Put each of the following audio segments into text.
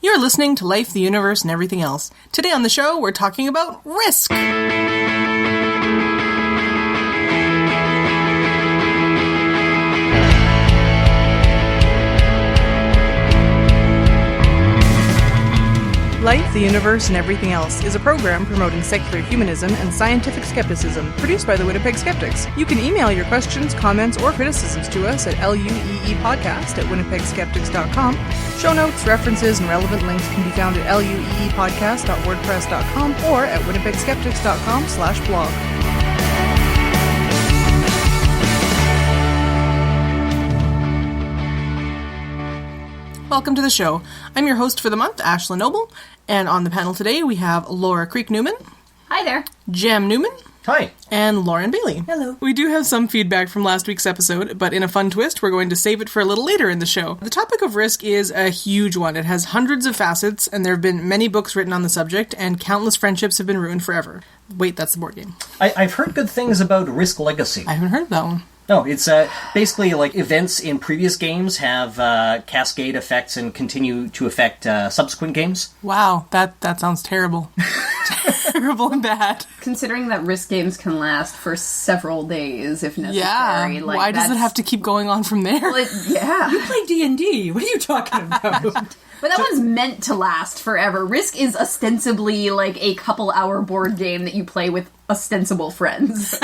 You're listening to Life, the Universe, and Everything Else. Today on the show, we're talking about risk. Life, the Universe, and Everything Else is a program promoting secular humanism and scientific skepticism, produced by the Winnipeg Skeptics. You can email your questions, comments, or criticisms to us at LUEEpodcast@winnipegskeptics.com. Show notes, references, and relevant links can be found at lueepodcast.wordpress.com or at winnipegskeptics.com/blog. Welcome to the show. I'm your host for the month, Ashlyn Noble, and on the panel today we have Laura Creek-Newman. Hi there. Jem Newman. Hi. And Lauren Bailey. Hello. We do have some feedback from last week's episode, but in a fun twist, we're going to save it for a little later in the show. The topic of risk is a huge one. It has hundreds of facets, and there have been many books written on the subject, and countless friendships have been ruined forever. Wait, that's the board game. I've heard good things about Risk Legacy. I haven't heard of that one. No, it's basically like events in previous games have cascade effects and continue to affect subsequent games. Wow, that sounds terrible. Terrible and bad. Considering that Risk games can last for several days if necessary. Yeah, why does it have to keep going on from there? Well, yeah. You play D&D. What are you talking about? But that one's meant to last forever. Risk is ostensibly like a couple-hour board game that you play with ostensible friends.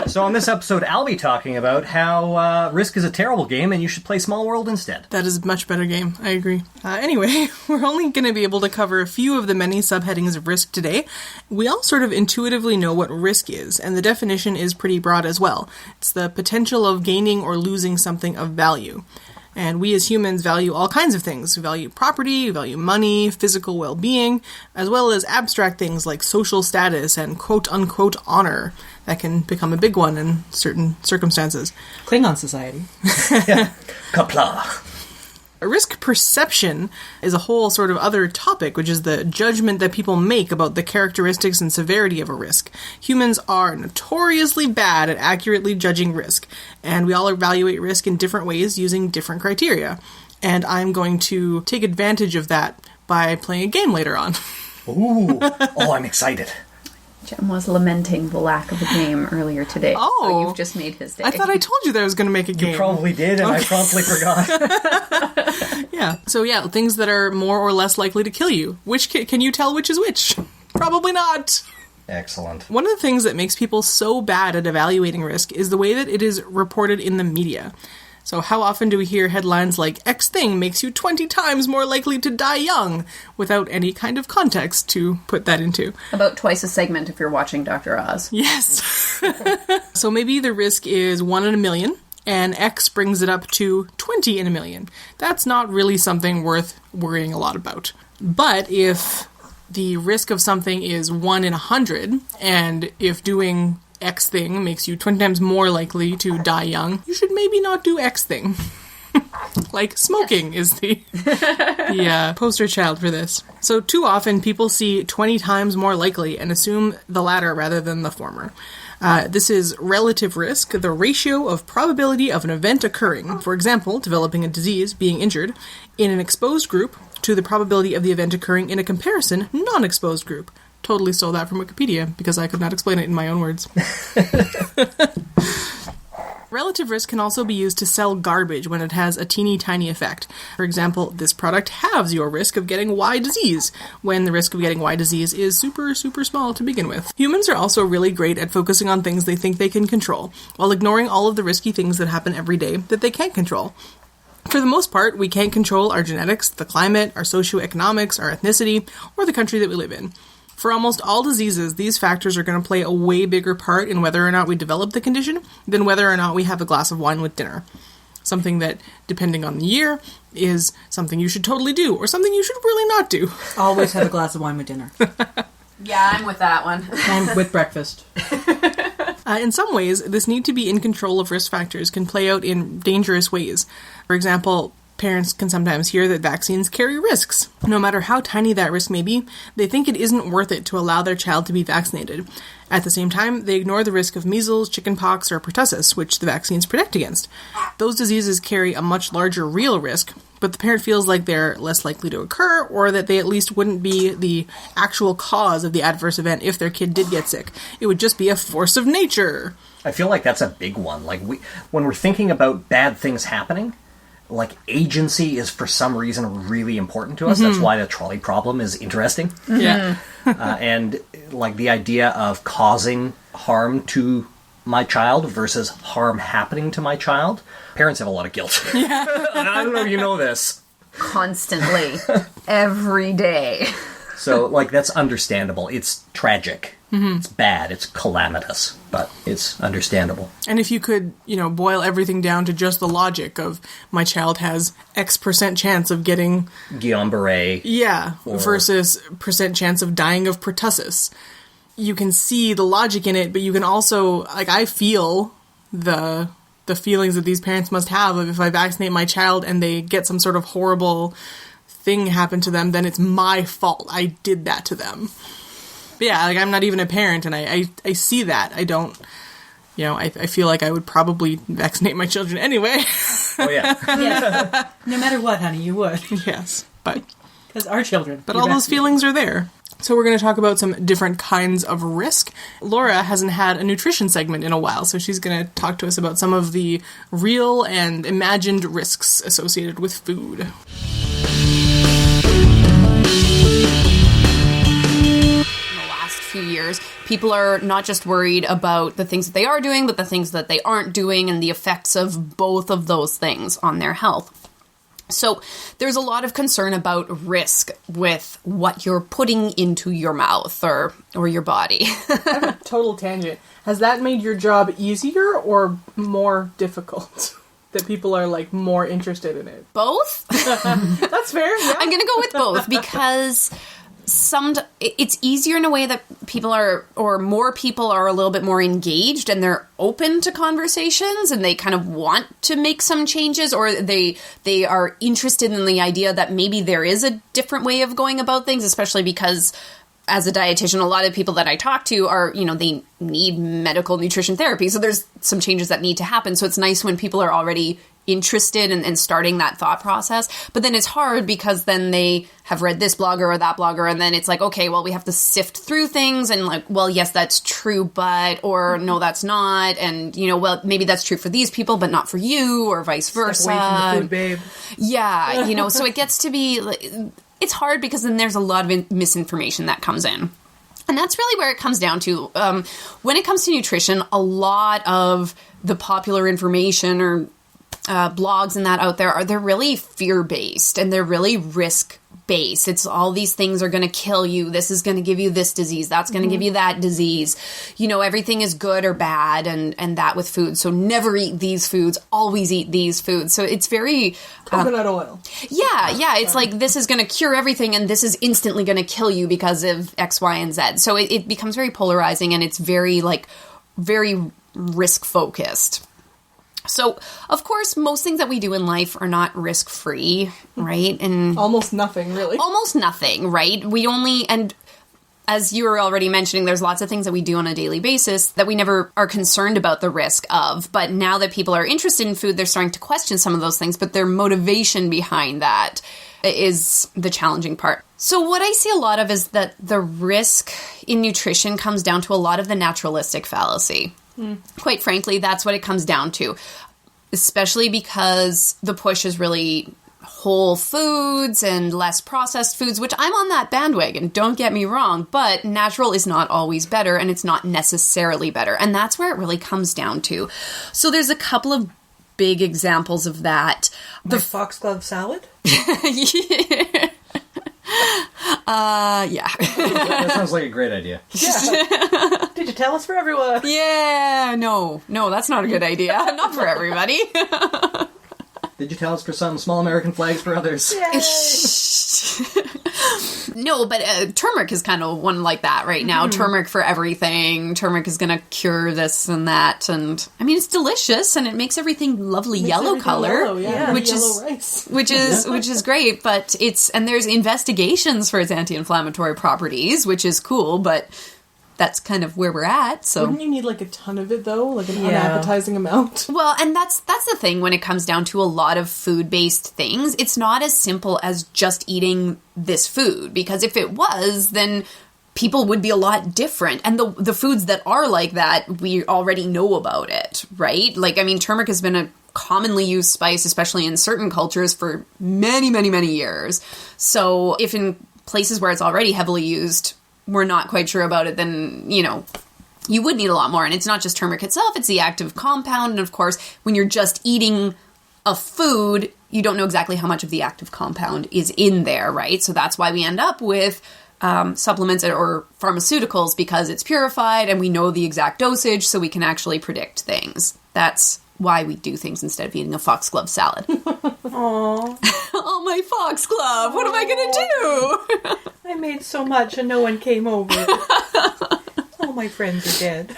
So on this episode, I'll be talking about how Risk is a terrible game and you should play Small World instead. That is a much better game. I agree. Anyway, we're only going to be able to cover a few of the many subheadings of risk today. We all sort of intuitively know what risk is, and the definition is pretty broad as well. It's the potential of gaining or losing something of value. And we as humans value all kinds of things. We value property, we value money, physical well-being, as well as abstract things like social status and quote-unquote honor. That can become a big one in certain circumstances. Klingon society. Kapla. A risk perception is a whole sort of other topic, which is the judgment that people make about the characteristics and severity of a risk. Humans are notoriously bad at accurately judging risk, and we all evaluate risk in different ways using different criteria. And I'm going to take advantage of that by playing a game later on. Ooh. Oh, I'm excited. Jem was lamenting the lack of a game earlier today. Oh. So you've just made his day. I thought I told you that I was going to make a game. You probably did, and I promptly forgot. Yeah. So yeah, things that are more or less likely to kill you. Which can you tell which is which? Probably not. Excellent. One of the things that makes people so bad at evaluating risk is the way that it is reported in the media. So how often do we hear headlines like, X thing makes you 20 times more likely to die young, without any kind of context to put that into? About twice a segment if you're watching Dr. Oz. Yes. So maybe the risk is 1 in a million, and X brings it up to 20 in a million. That's not really something worth worrying a lot about. But if the risk of something is 1 in 100, and if doing X thing makes you 20 times more likely to die young, you should maybe not do X thing. Like smoking is the poster child for this. So too often people see 20 times more likely and assume the latter rather than the former. This is relative risk, the ratio of probability of an event occurring, for example, developing a disease, being injured, in an exposed group to the probability of the event occurring in a comparison non-exposed group. Totally stole that from Wikipedia, because I could not explain it in my own words. Relative risk can also be used to sell garbage when it has a teeny tiny effect. For example, this product halves your risk of getting Y disease, when the risk of getting Y disease is super, super small to begin with. Humans are also really great at focusing on things they think they can control, while ignoring all of the risky things that happen every day that they can't control. For the most part, we can't control our genetics, the climate, our socioeconomics, our ethnicity, or the country that we live in. For almost all diseases, these factors are going to play a way bigger part in whether or not we develop the condition than whether or not we have a glass of wine with dinner. Something that, depending on the year, is something you should totally do, or something you should really not do. Always have a glass of wine with dinner. Yeah, I'm with that one. And with breakfast. In some ways, this need to be in control of risk factors can play out in dangerous ways. For example, parents can sometimes hear that vaccines carry risks. No matter how tiny that risk may be, they think it isn't worth it to allow their child to be vaccinated. At the same time, they ignore the risk of measles, chickenpox, or pertussis, which the vaccines protect against. Those diseases carry a much larger real risk, but the parent feels like they're less likely to occur, or that they at least wouldn't be the actual cause of the adverse event if their kid did get sick. It would just be a force of nature. I feel like that's a big one. Like, when we're thinking about bad things happening, like, agency is for some reason really important to us. That's why the trolley problem is interesting. Yeah. And, like, the idea of causing harm to my child versus harm happening to my child. Parents have a lot of guilt. Yeah. I don't know if you know this. Constantly. Every day. So, like, that's understandable. It's tragic. It's bad. It's calamitous. But it's understandable. And if you could, boil everything down to just the logic of my child has X% chance of getting Guillain-Barré. Yeah, versus percent chance of dying of pertussis. You can see the logic in it, but you can also, like, I feel the feelings that these parents must have of if I vaccinate my child and they get some sort of horrible thing happen to them, then it's my fault. I did that to them. But yeah, like, I'm not even a parent, and I see that. I don't, I feel like I would probably vaccinate my children anyway. Oh, yeah. Yeah. No matter what, honey, you would. Yes, but... Because our children. But all those feelings are there. So we're going to talk about some different kinds of risk. Laura hasn't had a nutrition segment in a while, so she's going to talk to us about some of the real and imagined risks associated with food. Few years, people are not just worried about the things that they are doing, but the things that they aren't doing and the effects of both of those things on their health. So there's a lot of concern about risk with what you're putting into your mouth or your body. Total tangent. Has that made your job easier or more difficult? That people are, like, more interested in it? Both? That's fair, yeah. I'm going to go with both because... it's easier in a way that people are, or more people are a little bit more engaged and they're open to conversations and they kind of want to make some changes, or they are interested in the idea that maybe there is a different way of going about things, especially because as a dietitian, a lot of people that I talk to are, they need medical nutrition therapy. So there's some changes that need to happen. So it's nice when people are already interested in starting that thought process. But then it's hard because then they have read this blogger or that blogger, and then it's like, okay, well, we have to sift through things and like, well, yes, that's true, but, or no, that's not. And, well, maybe that's true for these people, but not for you, or vice versa. Step away from the food, babe. Yeah, so it gets to be, it's hard because then there's a lot of misinformation that comes in. And that's really where it comes down to. When it comes to nutrition, a lot of the popular information or blogs and that out there they're really fear-based and they're really risk-based. It's all these things are going to kill you. This is going to give you this disease. That's going to give you that disease. Everything is good or bad and that with food. So never eat these foods. Always eat these foods. So it's very... coconut oil. Yeah. It's like this is going to cure everything and this is instantly going to kill you because of X, Y, and Z. So it becomes very polarizing and it's very risk-focused. So, of course, most things that we do in life are not risk-free, right? And almost nothing, really. Almost nothing, right? And as you were already mentioning, there's lots of things that we do on a daily basis that we never are concerned about the risk of. But now that people are interested in food, they're starting to question some of those things, but their motivation behind that is the challenging part. So what I see a lot of is that the risk in nutrition comes down to a lot of the naturalistic fallacy. Quite frankly, that's what it comes down to, especially because the push is really whole foods and less processed foods, which I'm on that bandwagon, don't get me wrong, but natural is not always better and it's not necessarily better. And that's where it really comes down to. So there's a couple of big examples of that. The foxglove salad? Yeah. That sounds like a great idea. Yeah. Digitalis for everyone. Yeah, no, that's not a good idea. Not for everybody. Digitalis for some, small American flags for others. No, but turmeric is kind of one like that right now. Turmeric for everything. Turmeric is going to cure this and that. And I mean, it's delicious and it makes everything lovely yellow color, which is great. But and there's investigations for its anti-inflammatory properties, which is cool. But that's kind of where we're at. So wouldn't you need like a ton of it though, like an Yeah. unappetizing amount? well, and that's the thing when it comes down to a lot of food-based things. It's not as simple as just eating this food, because if it was, then people would be a lot different. And the foods that are like that, we already know about it, right? Like, I mean, turmeric has been a commonly used spice, especially in certain cultures, for many, many, many years. So if in places where it's already heavily used, we're not quite sure about it, then, you know, you would need a lot more. And it's not just turmeric itself, it's the active compound. And of course, when you're just eating a food, you don't know exactly how much of the active compound is in there, right? So that's why we end up with supplements or pharmaceuticals, because it's purified and we know the exact dosage, so we can actually predict things. That's why we do things instead of eating a foxglove salad. Aww. Oh, my foxglove! What am I gonna do? I made so much and no one came over. All my friends are dead.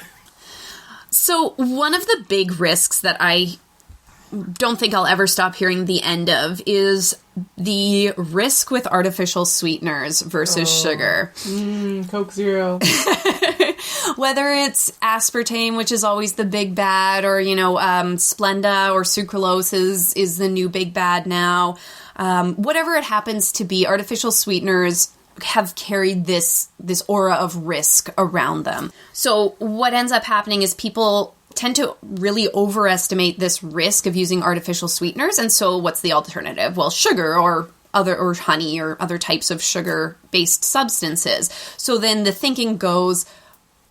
So one of the big risks that I don't think I'll ever stop hearing the end of is the risk with artificial sweeteners versus sugar. Coke Zero. Whether it's aspartame, which is always the big bad, or, you know, Splenda or sucralose is the new big bad now. Whatever it happens to be, artificial sweeteners have carried this aura of risk around them. So what ends up happening is people tend to really overestimate this risk of using artificial sweeteners. And so what's the alternative? Well, sugar or honey or other types of sugar-based substances. So then the thinking goes,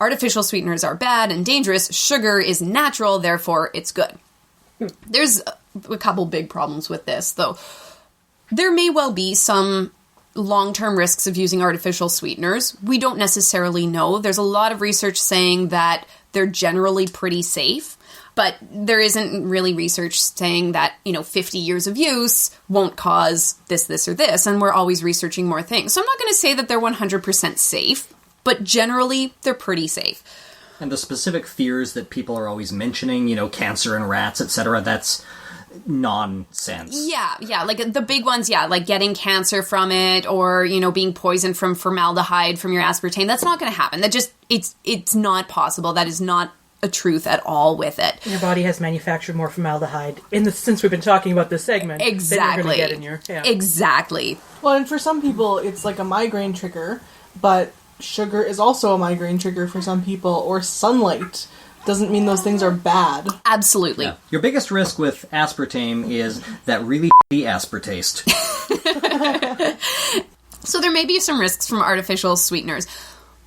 artificial sweeteners are bad and dangerous. Sugar is natural, therefore it's good. There's a couple big problems with this, though. There may well be some long-term risks of using artificial sweeteners. We don't necessarily know. There's a lot of research saying that they're generally pretty safe, but there isn't really research saying that, 50 years of use won't cause this, or this, and we're always researching more things. So I'm not going to say that they're 100% safe, but generally they're pretty safe. And the specific fears that people are always mentioning, cancer in rats, etc., that's nonsense. Yeah, like the big ones, like getting cancer from it, or, being poisoned from formaldehyde from your aspartame. That's not going to happen. That just, it's not possible. That is not a truth at all with it. Your body has manufactured more formaldehyde since we've been talking about this segment. Exactly. Than you're going to get in your... Yeah. Exactly. Well, and for some people, it's like a migraine trigger, but sugar is also a migraine trigger for some people, or sunlight. Doesn't mean those things are bad. Absolutely. Yeah. Your biggest risk with aspartame is that really shitty aspartaste. So there may be some risks from artificial sweeteners.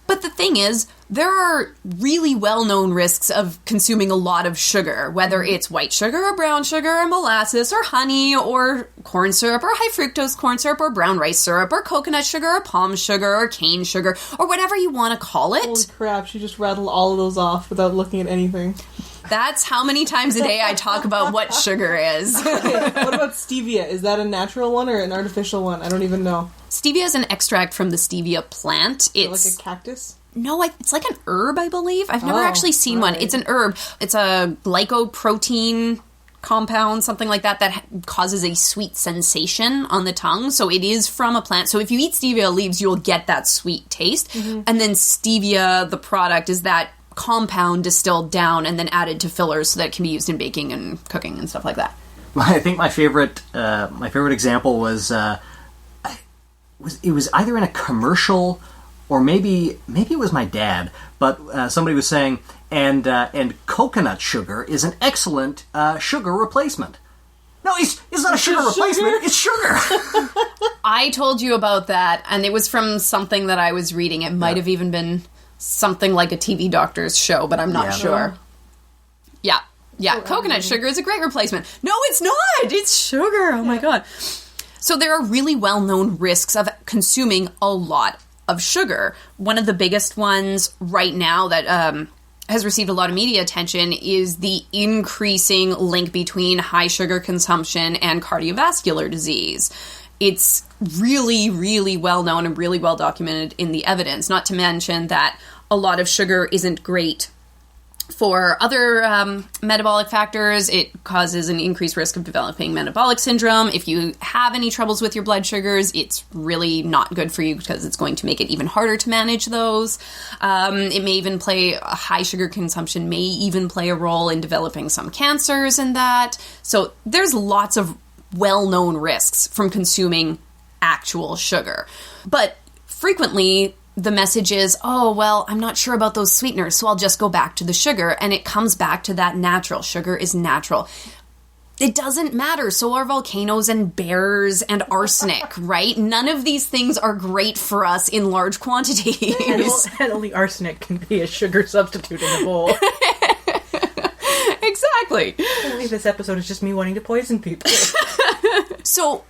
But the thing is, there are really well-known risks of consuming a lot of sugar, whether it's white sugar or brown sugar or molasses or honey or corn syrup or high fructose corn syrup or brown rice syrup or coconut sugar or palm sugar or cane sugar or whatever you want to call it. Holy crap, she just rattled all of those off without looking at anything. That's how many times a day I talk about what sugar is. Okay, what about stevia? Is that a natural one or an artificial one? I don't even know. Stevia is an extract from the stevia plant. It's like a cactus? No, it's like an herb, I believe. I've never actually seen one. Right. It's an herb. It's a glycoprotein compound, something like that causes a sweet sensation on the tongue. So it is from a plant. So if you eat stevia leaves, you'll get that sweet taste. Mm-hmm. And then stevia, the product, is that compound distilled down and then added to fillers so that it can be used in baking and cooking and stuff like that. I think my favorite example was it was either in a commercial or maybe it was my dad, but somebody was saying, and coconut sugar is an excellent sugar replacement. No, it's not a sugar replacement. It's sugar. I told you about that, and it was from something that I was reading. It might have even been something like a TV doctor's show, but I'm not sure. Yeah. Coconut sugar is a great replacement. No, it's not. It's sugar. Oh my God. So there are really well-known risks of consuming a lot of sugar. One of the biggest ones right now that has received a lot of media attention is the increasing link between high sugar consumption and cardiovascular disease. It's really, really well known and really well documented in the evidence, not to mention that a lot of sugar isn't great For other metabolic factors, it causes an increased risk of developing metabolic syndrome. If you have any troubles with your blood sugars, it's really not good for you because it's going to make it even harder to manage those. It may even a high sugar consumption may even play a role in developing some cancers in that. So there's lots of well-known risks from consuming actual sugar. But frequently, the message is, oh, well, I'm not sure about those sweeteners, so I'll just go back to the sugar. And it comes back to that natural. Sugar is natural. It doesn't matter. So are volcanoes and bears and arsenic, right? None of these things are great for us in large quantities. And only arsenic can be a sugar substitute in a bowl. Exactly. I believe this episode is just me wanting to poison people. So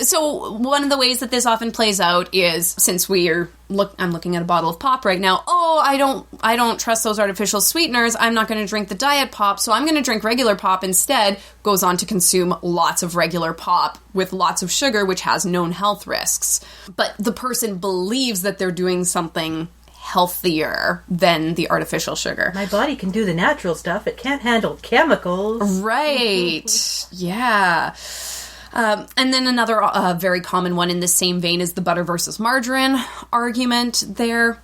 one of the ways that this often plays out is, since I'm looking at a bottle of pop right now. Oh, I don't trust those artificial sweeteners. I'm not going to drink the diet pop, so I'm going to drink regular pop instead. Goes on to consume lots of regular pop with lots of sugar, which has known health risks. But the person believes that they're doing something healthier than the artificial sugar. My body can do the natural stuff. It can't handle chemicals. Right. Yeah. And then another very common one in the same vein is the butter versus margarine argument there.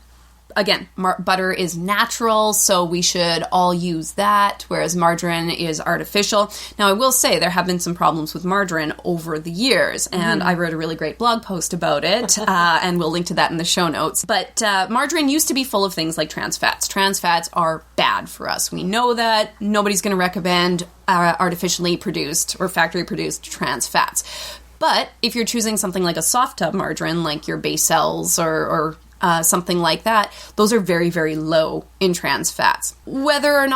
Again, butter is natural, so we should all use that, whereas margarine is artificial. Now, I will say there have been some problems with margarine over the years, and I wrote a really great blog post about it, and we'll link to that in the show notes. But margarine used to be full of things like trans fats. Trans fats are bad for us. We know that. Nobody's going to recommend artificially produced or factory-produced trans fats. But if you're choosing something like a soft tub margarine, like your Bacells or something like that, those are very, very low in trans fats. Whether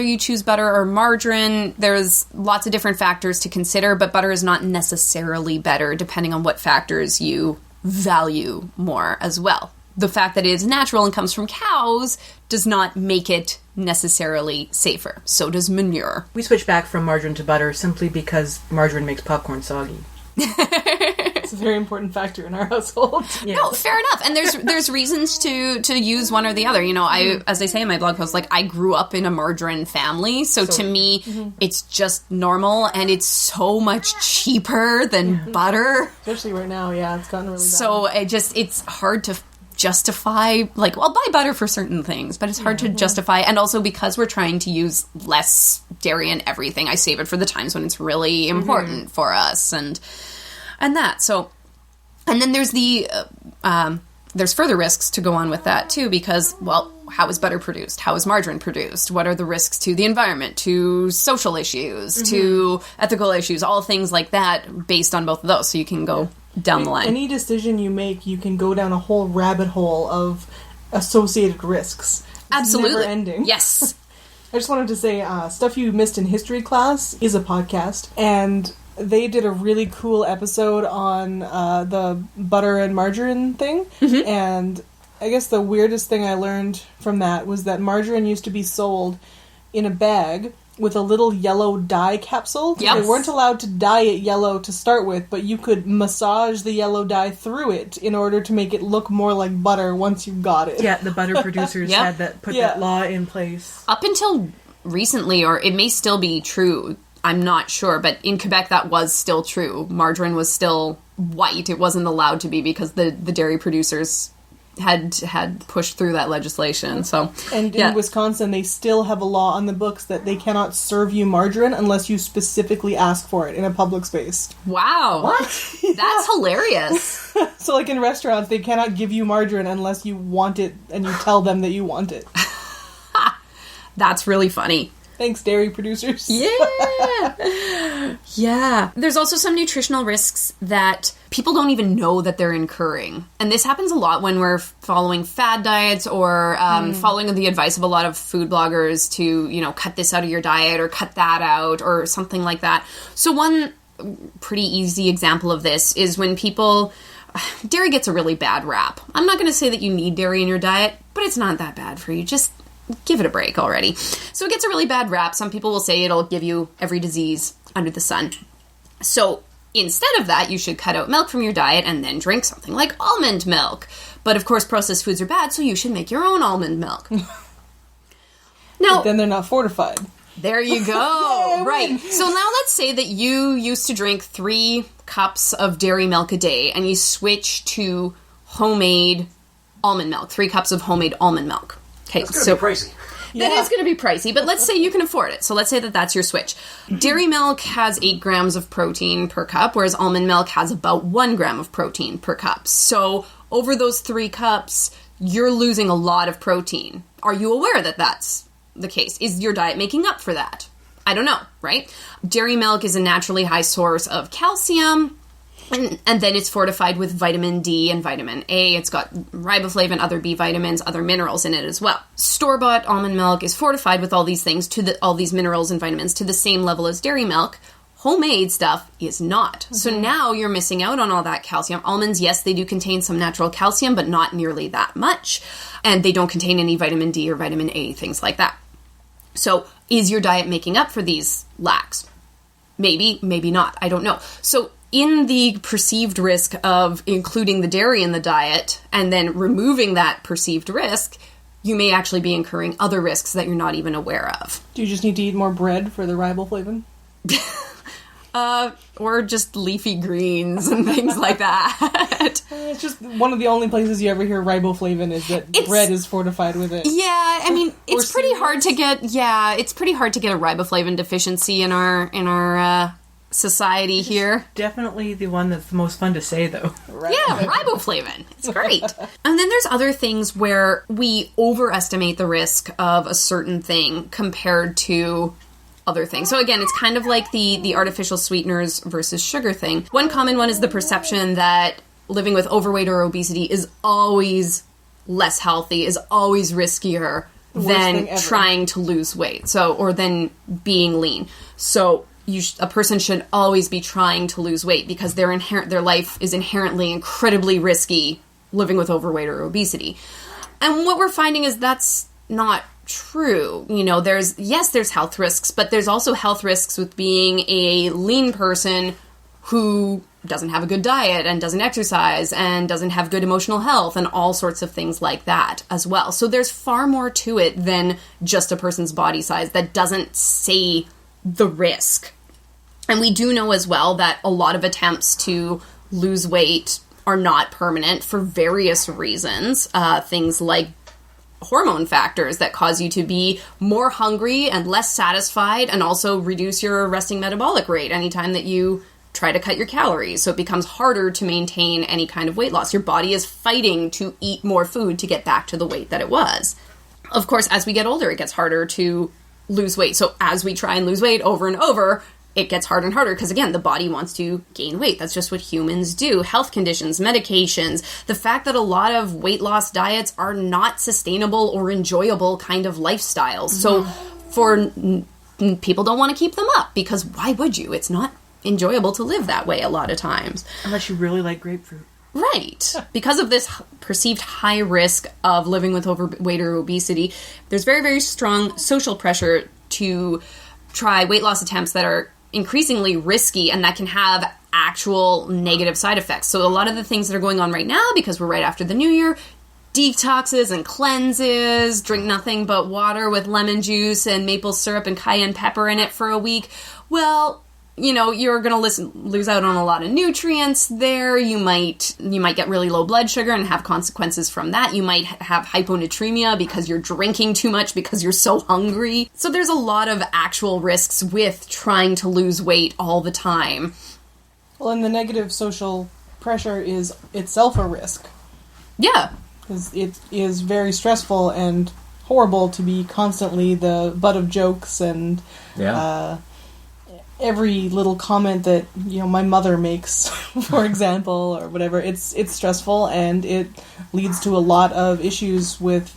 you choose butter or margarine, there's lots of different factors to consider, but butter is not necessarily better depending on what factors you value more as well. The fact that it is natural and comes from cows does not make it necessarily safer. So does manure. We switched back from margarine to butter simply because margarine makes popcorn soggy. It's a very important factor in our household. Yeah. No, fair enough. And there's reasons to use one or the other. You know, as I say in my blog post, like, I grew up in a margarine family, so to me, it's just normal, and it's so much cheaper than butter. Especially right now, yeah, it's gotten really bad. So it's hard to justify, like, well, I'll buy butter for certain things, but it's hard to justify. And also because we're trying to use less dairy in everything, I save it for the times when it's really important for us and that. So, and then there's there's further risks to go on with that too, because, well, how is butter produced? How is margarine produced? What are the risks to the environment, to social issues, to ethical issues, all things like that based on both of those. So you can go down the line. Any decision you make, you can go down a whole rabbit hole of associated risks. It's Absolutely. never ending. Yes. I just wanted to say, Stuff You Missed in History Class is a podcast, and they did a really cool episode on the butter and margarine thing, and I guess the weirdest thing I learned from that was that margarine used to be sold in a bag with a little yellow dye capsule. Yes. They weren't allowed to dye it yellow to start with, but you could massage the yellow dye through it in order to make it look more like butter once you got it. Yeah, the butter producers had that law in place. Up until recently, or it may still be true, I'm not sure, but in Quebec that was still true. Margarine was still white. It wasn't allowed to be because the dairy producers had pushed through that legislation. So, and in Wisconsin, they still have a law on the books that they cannot serve you margarine unless you specifically ask for it in a public space. Wow. What? That's hilarious. So, like in restaurants, they cannot give you margarine unless you want it and you tell them that you want it. That's really funny. Thanks, dairy producers. Yeah. Yeah. There's also some nutritional risks that people don't even know that they're incurring. And this happens a lot when we're following fad diets or following the advice of a lot of food bloggers to, you know, cut this out of your diet or cut that out or something like that. So one pretty easy example of this is when people... Dairy gets a really bad rap. I'm not going to say that you need dairy in your diet, but it's not that bad for you. Just... give it a break already. So it gets a really bad rap. Some people will say it'll give you every disease under the sun. So instead of that, you should cut out milk from your diet and then drink something like almond milk. But of course, processed foods are bad, so you should make your own almond milk. Now, But then they're not fortified. there you go. Yay, Right. win. So now let's say that you used to drink 3 cups of dairy milk a day and you switch to homemade almond milk, 3 cups of homemade almond milk. Okay, It's going to be pricey. that Yeah. is going to be pricey, but let's say you can afford it. So let's say that that's your switch. Dairy milk has 8 grams of protein per cup, whereas almond milk has about 1 gram of protein per cup. So over those 3 cups, you're losing a lot of protein. Are you aware that that's the case? Is your diet making up for that? I don't know, right? Dairy milk is a naturally high source of calcium. And then it's fortified with vitamin D and vitamin A. It's got riboflavin, other B vitamins, other minerals in it as well. Store-bought almond milk is fortified with all these things, all these minerals and vitamins to the same level as dairy milk. Homemade stuff is not. So now you're missing out on all that calcium. Almonds, yes, they do contain some natural calcium, but not nearly that much. And they don't contain any vitamin D or vitamin A, things like that. So is your diet making up for these lacks? Maybe, maybe not. I don't know. So in the perceived risk of including the dairy in the diet and then removing that perceived risk, you may actually be incurring other risks that you're not even aware of. Do you just need to eat more bread for the riboflavin? Or just leafy greens and things like that. It's just one of the only places you ever hear riboflavin is that bread is fortified with it. Yeah, I mean, it's pretty cereals. hard to get. Yeah, it's pretty hard to get a riboflavin deficiency in our society here. Definitely the one that's the most fun to say, though. Yeah, riboflavin. It's great. And then there's other things where we overestimate the risk of a certain thing compared to other things. So again, it's kind of like the artificial sweeteners versus sugar thing. One common one is the perception that living with overweight or obesity is always less healthy, is always riskier than trying to lose weight. So, or than being lean. So a person should always be trying to lose weight because their life is inherently incredibly risky living with overweight or obesity. And what we're finding is that's not true. You know, there's health risks, but there's also health risks with being a lean person who doesn't have a good diet and doesn't exercise and doesn't have good emotional health and all sorts of things like that as well. So there's far more to it than just a person's body size that doesn't say the risk. And we do know as well that a lot of attempts to lose weight are not permanent for various reasons. Things like hormone factors that cause you to be more hungry and less satisfied and also reduce your resting metabolic rate anytime that you try to cut your calories. So it becomes harder to maintain any kind of weight loss. Your body is fighting to eat more food to get back to the weight that it was. Of course, as we get older, it gets harder to lose weight. So as we try and lose weight over and over, it gets harder and harder because, again, the body wants to gain weight. That's just what humans do. Health conditions, medications, the fact that a lot of weight loss diets are not sustainable or enjoyable kind of lifestyles. So people don't want to keep them up because why would you? It's not enjoyable to live that way a lot of times. Unless you really like grapefruit. Right. Because of this perceived high risk of living with overweight or obesity, there's very, very strong social pressure to try weight loss attempts that are increasingly risky and that can have actual negative side effects. So a lot of the things that are going on right now, because we're right after the new year, detoxes and cleanses, drink nothing but water with lemon juice and maple syrup and cayenne pepper in it for a week. Well, you know, you're going to lose out on a lot of nutrients there. You might get really low blood sugar and have consequences from that. You might have hyponatremia because you're drinking too much because you're so hungry. So there's a lot of actual risks with trying to lose weight all the time. Well, and the negative social pressure is itself a risk. Yeah. Because it is very stressful and horrible to be constantly the butt of jokes and every little comment that, you know, my mother makes, for example, or whatever, it's stressful and it leads to a lot of issues with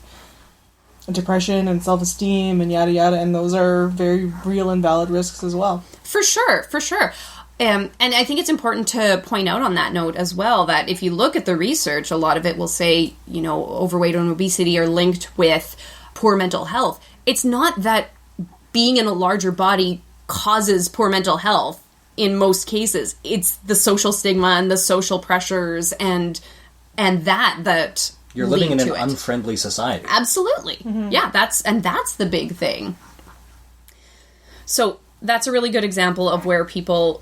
depression and self-esteem and yada yada, and those are very real and valid risks as well. For sure, for sure. And I think it's important to point out on that note as well that if you look at the research, a lot of it will say, you know, overweight and obesity are linked with poor mental health. It's not that being in a larger body causes poor mental health in most cases. It's the social stigma and the social pressures and that You're living in an to it. unfriendly society. Absolutely. Yeah, that's the big thing. So that's a really good example of where people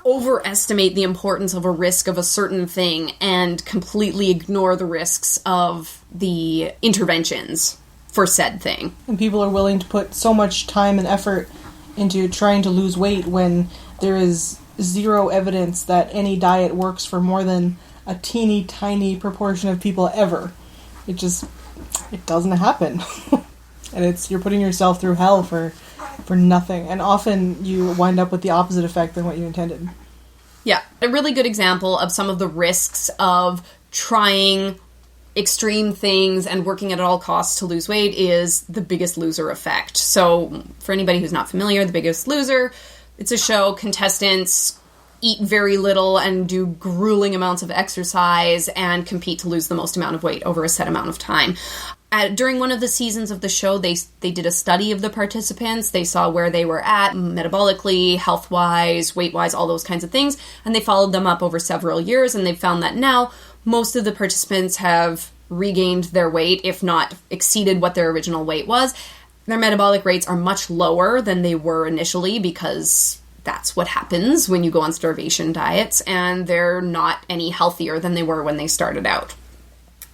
overestimate the importance of a risk of a certain thing and completely ignore the risks of the interventions for said thing. And people are willing to put so much time and effort into trying to lose weight when there is zero evidence that any diet works for more than a teeny tiny proportion of people ever. It doesn't happen. And you're putting yourself through hell for nothing. And often you wind up with the opposite effect than what you intended. Yeah, a really good example of some of the risks of trying extreme things and working at all costs to lose weight is The Biggest Loser effect. So, for anybody who's not familiar, The Biggest Loser, it's a show. Contestants eat very little and do grueling amounts of exercise and compete to lose the most amount of weight over a set amount of time. During one of the seasons of the show, they did a study of the participants. They saw where they were at metabolically, health-wise, weight-wise, all those kinds of things, and they followed them up over several years, and they found that now most of the participants have regained their weight, if not exceeded what their original weight was. Their metabolic rates are much lower than they were initially because that's what happens when you go on starvation diets, and they're not any healthier than they were when they started out.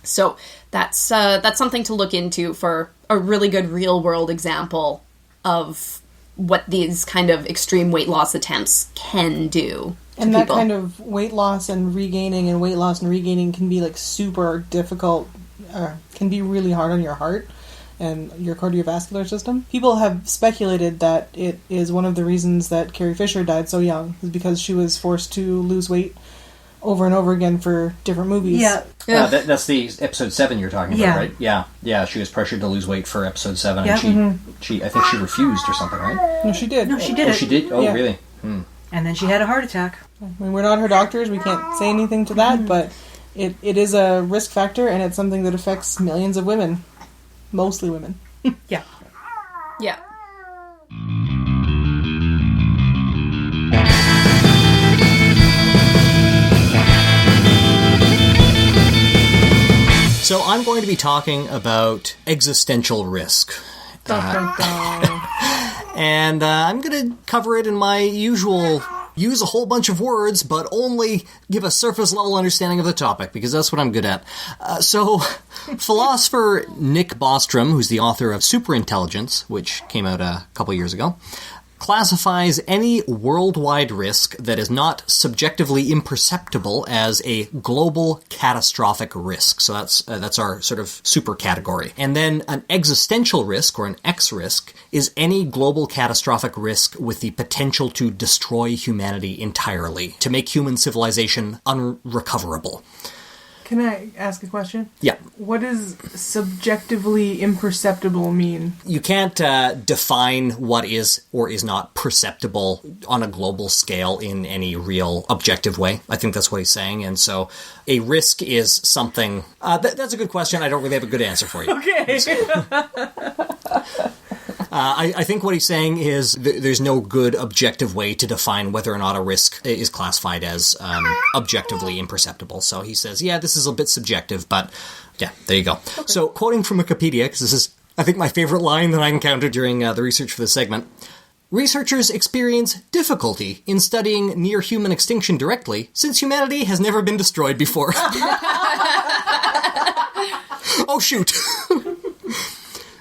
So that's something to look into for a really good real-world example of what these kind of extreme weight loss attempts can do to And people. that kind of weight loss and weight loss and regaining can be like super difficult, can be really hard on your heart and your cardiovascular system. People have speculated that it is one of the reasons that Carrie Fisher died so young, is because she was forced to lose weight over and over again for different movies. Yeah. That's the episode 7 you're talking about, right? Yeah. She was pressured to lose weight for episode 7, Yeah. and I think she refused or something, right? No, she did. No, she did Oh, it. she did. Oh, Yeah. really? And then she had a heart attack. I mean, we're not her doctors. We can't say anything to that, but it is a risk factor, and it's something that affects millions of women. Mostly women. Yeah. Yeah. So I'm going to be talking about existential risk. And I'm going to cover it in my usual, use a whole bunch of words, but only give a surface-level understanding of the topic, because that's what I'm good at. So, philosopher Nick Bostrom, who's the author of Superintelligence, which came out a couple years ago, classifies any worldwide risk that is not subjectively imperceptible as a global catastrophic risk. So that's our sort of super category. And then an existential risk, or an X risk, is any global catastrophic risk with the potential to destroy humanity entirely, to make human civilization unrecoverable. Can I ask a question? Yeah. What does subjectively imperceptible mean? You can't define what is or is not perceptible on a global scale in any real objective way. I think that's what he's saying. And so a risk is something... that's a good question. I don't really have a good answer for you. Okay. I think what he's saying is there's no good objective way to define whether or not a risk is classified as objectively imperceptible. So he says, yeah, this is a bit subjective, but yeah, there you go. Okay. So quoting from Wikipedia, because this is, I think, my favorite line that I encountered during the research for this segment, researchers experience difficulty in studying near-human extinction directly, since humanity has never been destroyed before. Oh, shoot.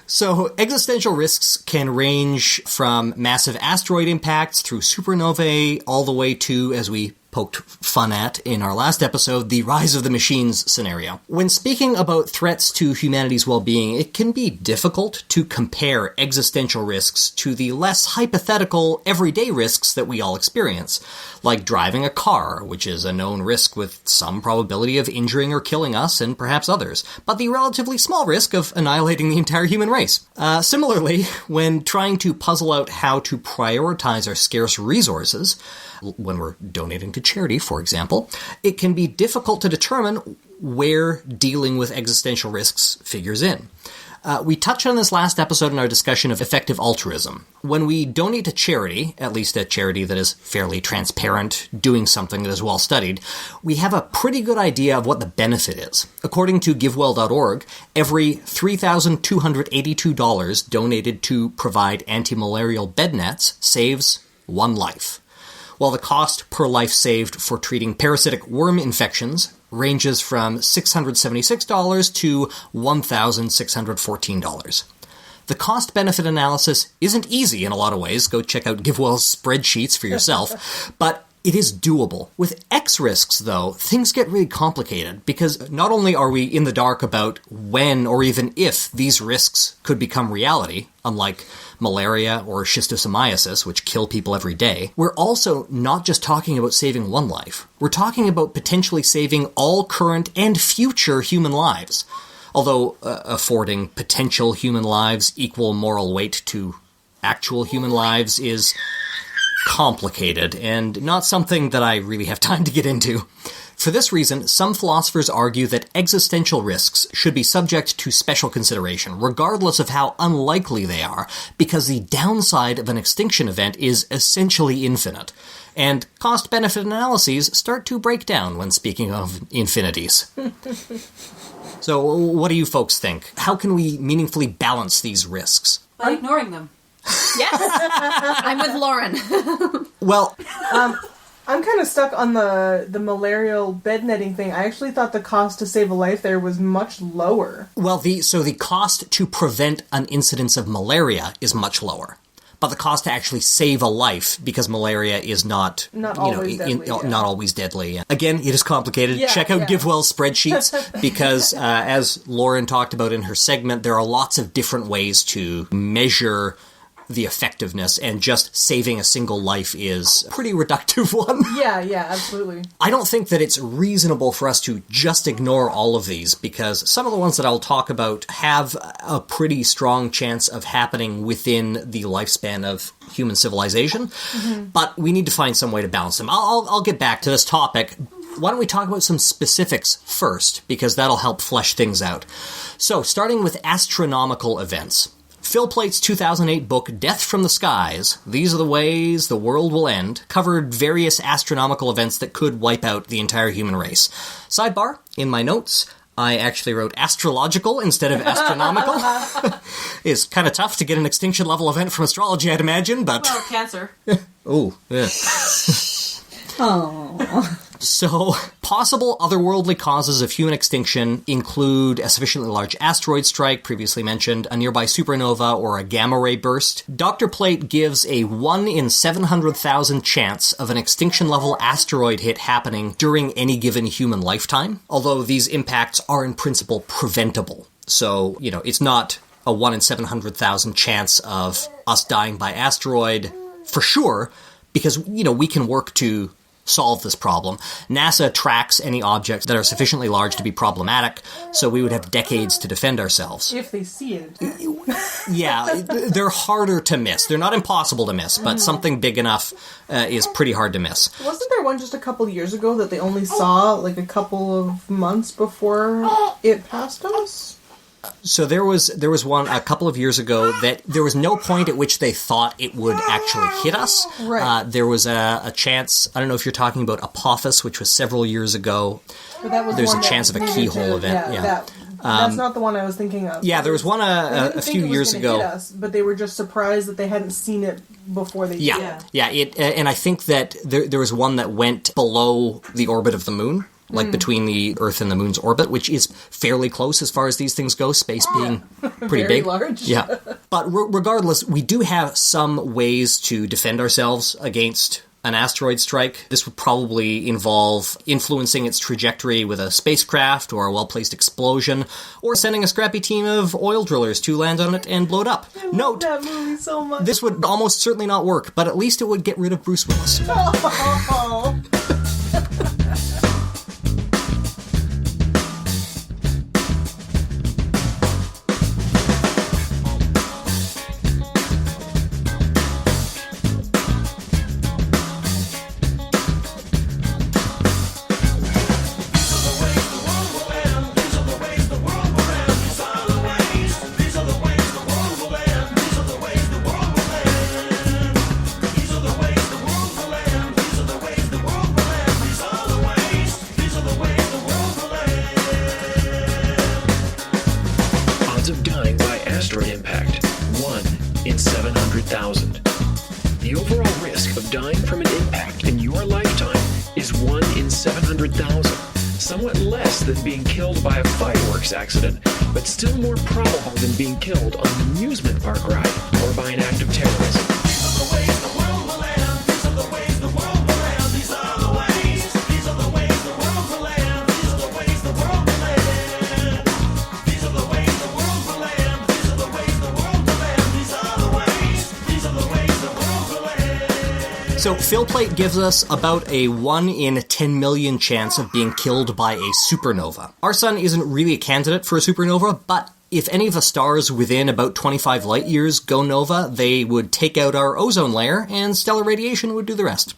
So, existential risks can range from massive asteroid impacts through supernovae all the way to, as we poked fun at in our last episode, the rise of the machines scenario. When speaking about threats to humanity's well-being, it can be difficult to compare existential risks to the less hypothetical, everyday risks that we all experience, like driving a car, which is a known risk with some probability of injuring or killing us and perhaps others, but the relatively small risk of annihilating the entire human race. Similarly, when trying to puzzle out how to prioritize our scarce resources, when we're donating to charity, for example, it can be difficult to determine where dealing with existential risks figures in. We touched on this last episode in our discussion of effective altruism. When we donate to charity, at least a charity that is fairly transparent, doing something that is well studied, we have a pretty good idea of what the benefit is. According to GiveWell.org, every $3,282 donated to provide anti-malarial bed nets saves one life, while the cost per life saved for treating parasitic worm infections ranges from $676 to $1,614. The cost-benefit analysis isn't easy in a lot of ways. Go check out GiveWell's spreadsheets for yourself. But it is doable. With X risks, though, things get really complicated because not only are we in the dark about when or even if these risks could become reality, unlike malaria or schistosomiasis, which kill people every day, we're also not just talking about saving one life. We're talking about potentially saving all current and future human lives. Although affording potential human lives equal moral weight to actual human lives is complicated and not something that I really have time to get into. For this reason, some philosophers argue that existential risks should be subject to special consideration, regardless of how unlikely they are, because the downside of an extinction event is essentially infinite, and cost-benefit analyses start to break down when speaking of infinities. So, what do you folks think? How can we meaningfully balance these risks? By ignoring them. Yes, I'm with Lauren. Well, I'm kind of stuck on the malarial bed netting thing. I actually thought the cost to save a life there was much lower. well, the cost to prevent an incidence of malaria is much lower. But the cost to actually save a life, because malaria is not always deadly, yeah. not always deadly. Again, it is complicated. Yeah, Check out yeah. GiveWell's spreadsheets, because as Lauren talked about in her segment, there are lots of different ways to measure the effectiveness, and just saving a single life is a pretty reductive one. Yeah, absolutely. I don't think that it's reasonable for us to just ignore all of these, because some of the ones that I'll talk about have a pretty strong chance of happening within the lifespan of human civilization, but we need to find some way to balance them. I'll get back to this topic. Why don't we talk about some specifics first, because that'll help flesh things out. So, starting with astronomical events. Phil Plait's 2008 book, Death from the Skies, These Are the Ways the World Will End, covered various astronomical events that could wipe out the entire human race. Sidebar, in my notes, I actually wrote astrological instead of astronomical. It's kind of tough to get an extinction level event from astrology, I'd imagine, but... Well, cancer. Oh, yeah. Oh. So, possible otherworldly causes of human extinction include a sufficiently large asteroid strike, previously mentioned, a nearby supernova, or a gamma-ray burst. Dr. Plait gives a 1 in 700,000 chance of an extinction-level asteroid hit happening during any given human lifetime, although these impacts are in principle preventable. So, it's not a 1 in 700,000 chance of us dying by asteroid for sure, because, we can work to solve this problem. NASA tracks any objects that are sufficiently large to be problematic, so we would have decades to defend ourselves. If they see it. Yeah, they're harder to miss. They're not impossible to miss, but something big enough is pretty hard to miss. Wasn't there one just a couple years ago that they only saw like a couple of months before it passed us? So there was one a couple of years ago that there was no point at which they thought it would actually hit us. Right. There was a chance, I don't know if you're talking about Apophis, which was several years ago. But that was There's one a that chance of a needed keyhole to- event. Yeah. That's not the one I was thinking of. Yeah, there was one They a didn't few think it was years gonna ago. hit us, but they were just surprised that they hadn't seen it before they did. Yeah. And I think that there was one that went below the orbit of the moon, like between the Earth and the moon's orbit, which is fairly close as far as these things go, space being pretty Very big. large. Yeah. But regardless, we do have some ways to defend ourselves against an asteroid strike. This would probably involve influencing its trajectory with a spacecraft or a well-placed explosion, or sending a scrappy team of oil drillers to land on it and blow it up. I love Note, that movie so much. this would almost certainly not work, but at least it would get rid of Bruce Willis. Oh. asteroid impact, 1 in 700,000. The overall risk of dying from an impact in your lifetime is 1 in 700,000. Somewhat less than being killed by a fireworks accident, but still more probable than being killed on an amusement park ride or by an act of terrorism. These are the ways the world will end. These are the ways the world will end. These are the ways. These are the ways the world will end. These are the ways the world will end. These are the ways the world will end. These are the ways the world will end. These are the ways. These are the ways the world will end. So Phil Plait gives us about a 1 in 10 million chance of being killed by a supernova. Our sun isn't really a candidate for a supernova, but if any of the stars within about 25 light years go nova, they would take out our ozone layer, and stellar radiation would do the rest.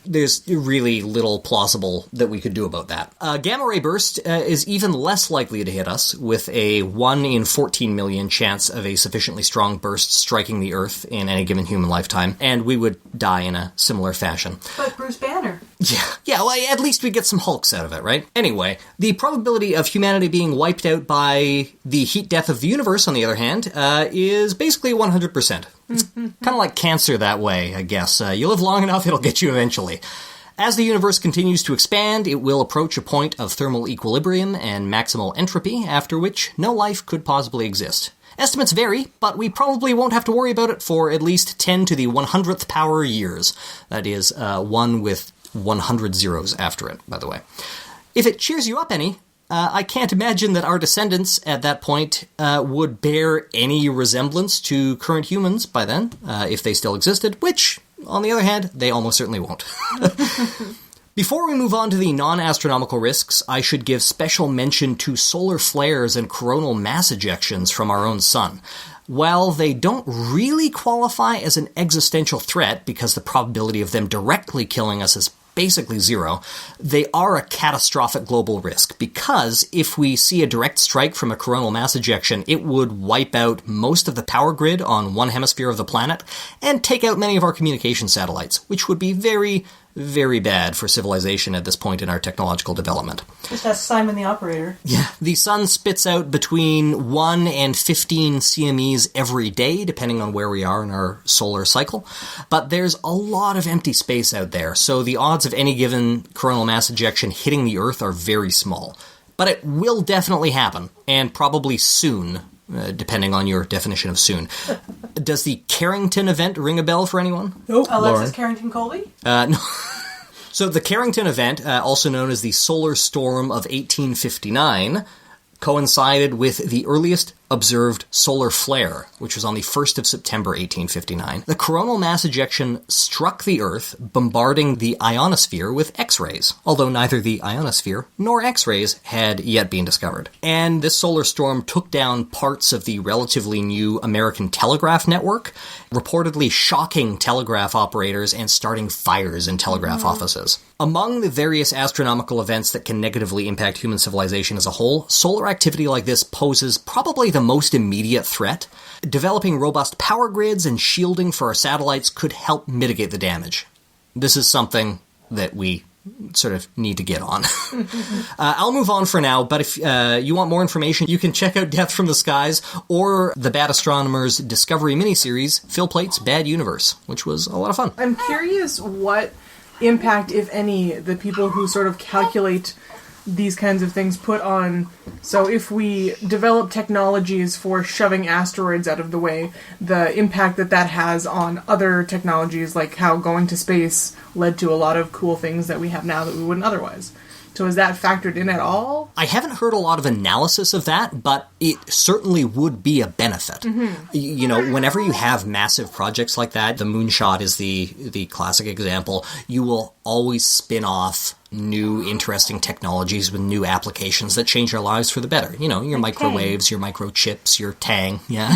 There's really little plausible that we could do about that. A gamma ray burst is even less likely to hit us, with a 1 in 14 million chance of a sufficiently strong burst striking the Earth in any given human lifetime, and we would die in a similar fashion. But Bruce Banner. Yeah, well, at least we get some hulks out of it, right? Anyway, the probability of humanity being wiped out by the heat death of the universe, on the other hand, is basically 100%. It's kind of like cancer that way, I guess. You live long enough, it'll get you eventually. As the universe continues to expand, it will approach a point of thermal equilibrium and maximal entropy, after which no life could possibly exist. Estimates vary, but we probably won't have to worry about it for at least 10 to the 100th power years. That is, 1 with 100 zeros after it, by the way. If it cheers you up any, I can't imagine that our descendants at that point would bear any resemblance to current humans by then, if they still existed, which, on the other hand, they almost certainly won't. Before we move on to the non-astronomical risks, I should give special mention to solar flares and coronal mass ejections from our own sun. While they don't really qualify as an existential threat because the probability of them directly killing us is basically zero, they are a catastrophic global risk, because if we see a direct strike from a coronal mass ejection, it would wipe out most of the power grid on one hemisphere of the planet and take out many of our communication satellites, which would be very, very bad for civilization at this point in our technological development. Just ask Simon the operator. Yeah, the sun spits out between 1 and 15 CMEs every day, depending on where we are in our solar cycle. But there's a lot of empty space out there, so the odds of any given coronal mass ejection hitting the Earth are very small. But it will definitely happen, and probably soon, depending on your definition of soon. Does the Carrington event ring a bell for anyone? Nope. Alexis Lauren? Carrington-Colby? No. So the Carrington event, also known as the Solar Storm of 1859, coincided with the earliest observed solar flare, which was on the 1st of September 1859. The coronal mass ejection struck the Earth, bombarding the ionosphere with X-rays, although neither the ionosphere nor X-rays had yet been discovered. And this solar storm took down parts of the relatively new American telegraph network, reportedly shocking telegraph operators and starting fires in telegraph offices. Among the various astronomical events that can negatively impact human civilization as a whole, solar activity like this poses probably the most immediate threat. Developing robust power grids and shielding for our satellites could help mitigate the damage. This is something that we sort of need to get on. I'll move on for now, but if you want more information, you can check out Death from the Skies or the Bad Astronomer's Discovery miniseries, Phil Plait's Bad Universe, which was a lot of fun. I'm curious what impact, if any, the people who sort of calculate these kinds of things put on. So if we develop technologies for shoving asteroids out of the way, the impact that has on other technologies, like how going to space led to a lot of cool things that we have now that we wouldn't otherwise. So is that factored in at all? I haven't heard a lot of analysis of that, but it certainly would be a benefit. Mm-hmm. You know, whenever you have massive projects like that, the moonshot is the classic example, you will always spin off new interesting technologies with new applications that change our lives for the better. You know, your microwaves, your microchips, your Tang, yeah.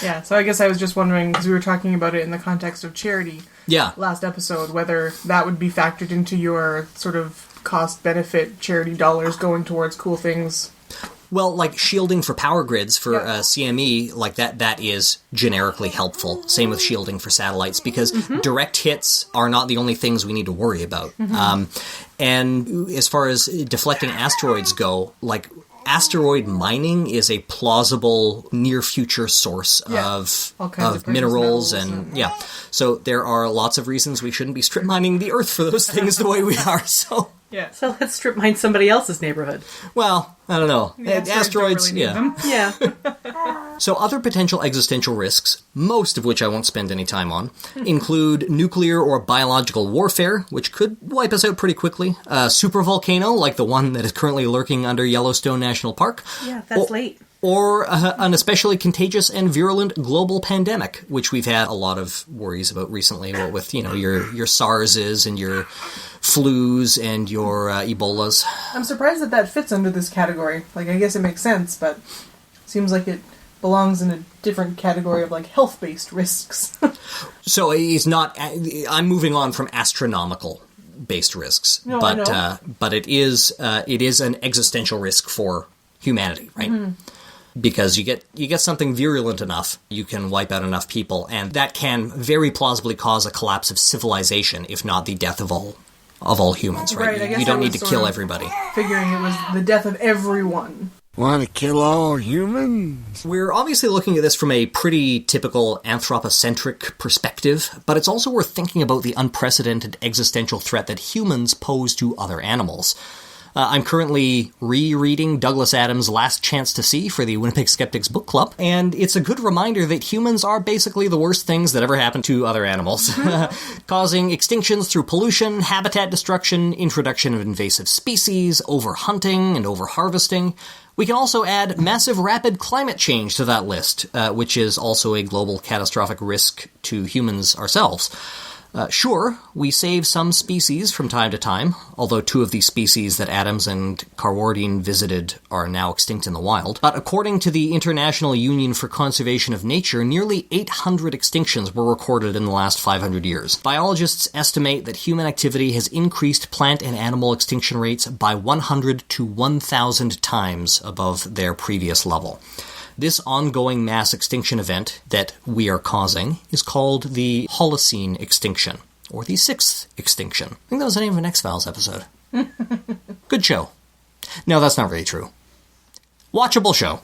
Yeah, so I guess I was just wondering, because we were talking about it in the context of charity last episode, whether that would be factored into your sort of cost-benefit charity dollars going towards cool things. Well, like shielding for power grids for CME, like that is generically helpful. Same with shielding for satellites, because direct hits are not the only things we need to worry about. And as far as deflecting asteroids go, like asteroid mining is a plausible near-future source of minerals and yeah. So there are lots of reasons we shouldn't be strip mining the Earth for those things the way we are, so... Yeah. So let's strip mine somebody else's neighborhood. Well, I don't know. Asteroids, don't really need them. Yeah. So other potential existential risks, most of which I won't spend any time on, include nuclear or biological warfare, which could wipe us out pretty quickly, a supervolcano like the one that is currently lurking under Yellowstone National Park. Yeah, that's late. Or an especially contagious and virulent global pandemic, which we've had a lot of worries about recently, with, your SARS's and your flus and your Ebolas. I'm surprised that fits under this category. Like, I guess it makes sense, but seems like it belongs in a different category of, like, health-based risks. So it's not... I'm moving on from astronomical-based risks. No, I know. But it is an existential risk for humanity, right? Mm-hmm. Because you get something virulent enough, you can wipe out enough people, and that can very plausibly cause a collapse of civilization, if not the death of all humans, right? I guess you don't I need was to sort kill of everybody. Figuring it was the death of everyone. Want to kill all humans? We're obviously looking at this from a pretty typical anthropocentric perspective, but it's also worth thinking about the unprecedented existential threat that humans pose to other animals. I'm currently rereading Douglas Adams' Last Chance to See for the Winnipeg Skeptics book club, and it's a good reminder that humans are basically the worst things that ever happened to other animals, causing extinctions through pollution, habitat destruction, introduction of invasive species, overhunting and overharvesting. We can also add massive rapid climate change to that list, which is also a global catastrophic risk to humans ourselves. Sure, we save some species from time to time, although 2 of these species that Adams and Carwardine visited are now extinct in the wild. But according to the International Union for Conservation of Nature, nearly 800 extinctions were recorded in the last 500 years. Biologists estimate that human activity has increased plant and animal extinction rates by 100 to 1,000 times above their previous level. This ongoing mass extinction event that we are causing is called the Holocene extinction, or the 6th extinction. I think that was the name of an X-Files episode. Good show. No, that's not really true. Watchable show.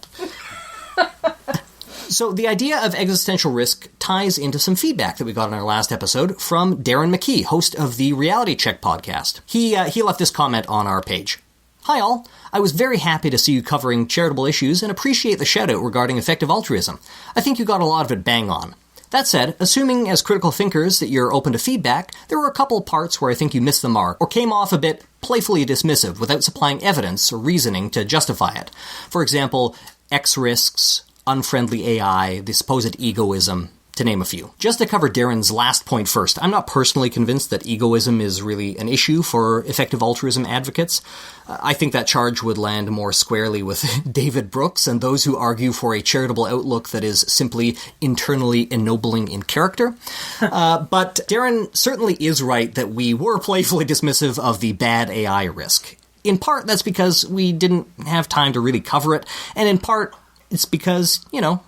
So the idea of existential risk ties into some feedback that we got in our last episode from Darren McKee, host of the Reality Check podcast. He left this comment on our page. Hi all, I was very happy to see you covering charitable issues and appreciate the shout-out regarding effective altruism. I think you got a lot of it bang on. That said, assuming as critical thinkers that you're open to feedback, there were a couple parts where I think you missed the mark or came off a bit playfully dismissive without supplying evidence or reasoning to justify it. For example, X risks, unfriendly AI, the supposed egoism, to name a few. Just to cover Darren's last point first, I'm not personally convinced that egoism is really an issue for effective altruism advocates. I think that charge would land more squarely with David Brooks and those who argue for a charitable outlook that is simply internally ennobling in character. But Darren certainly is right that we were playfully dismissive of the bad AI risk. In part, that's because we didn't have time to really cover it, and in part, it's because,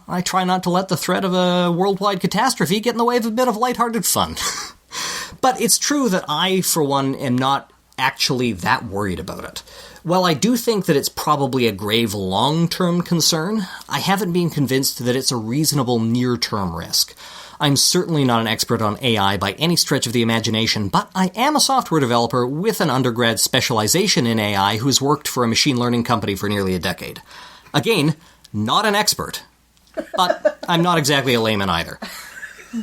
I try not to let the threat of a worldwide catastrophe get in the way of a bit of lighthearted fun. But it's true that I, for one, am not actually that worried about it. While I do think that it's probably a grave long-term concern, I haven't been convinced that it's a reasonable near-term risk. I'm certainly not an expert on AI by any stretch of the imagination, but I am a software developer with an undergrad specialization in AI who's worked for a machine learning company for nearly a decade. Again, not an expert, but I'm not exactly a layman either.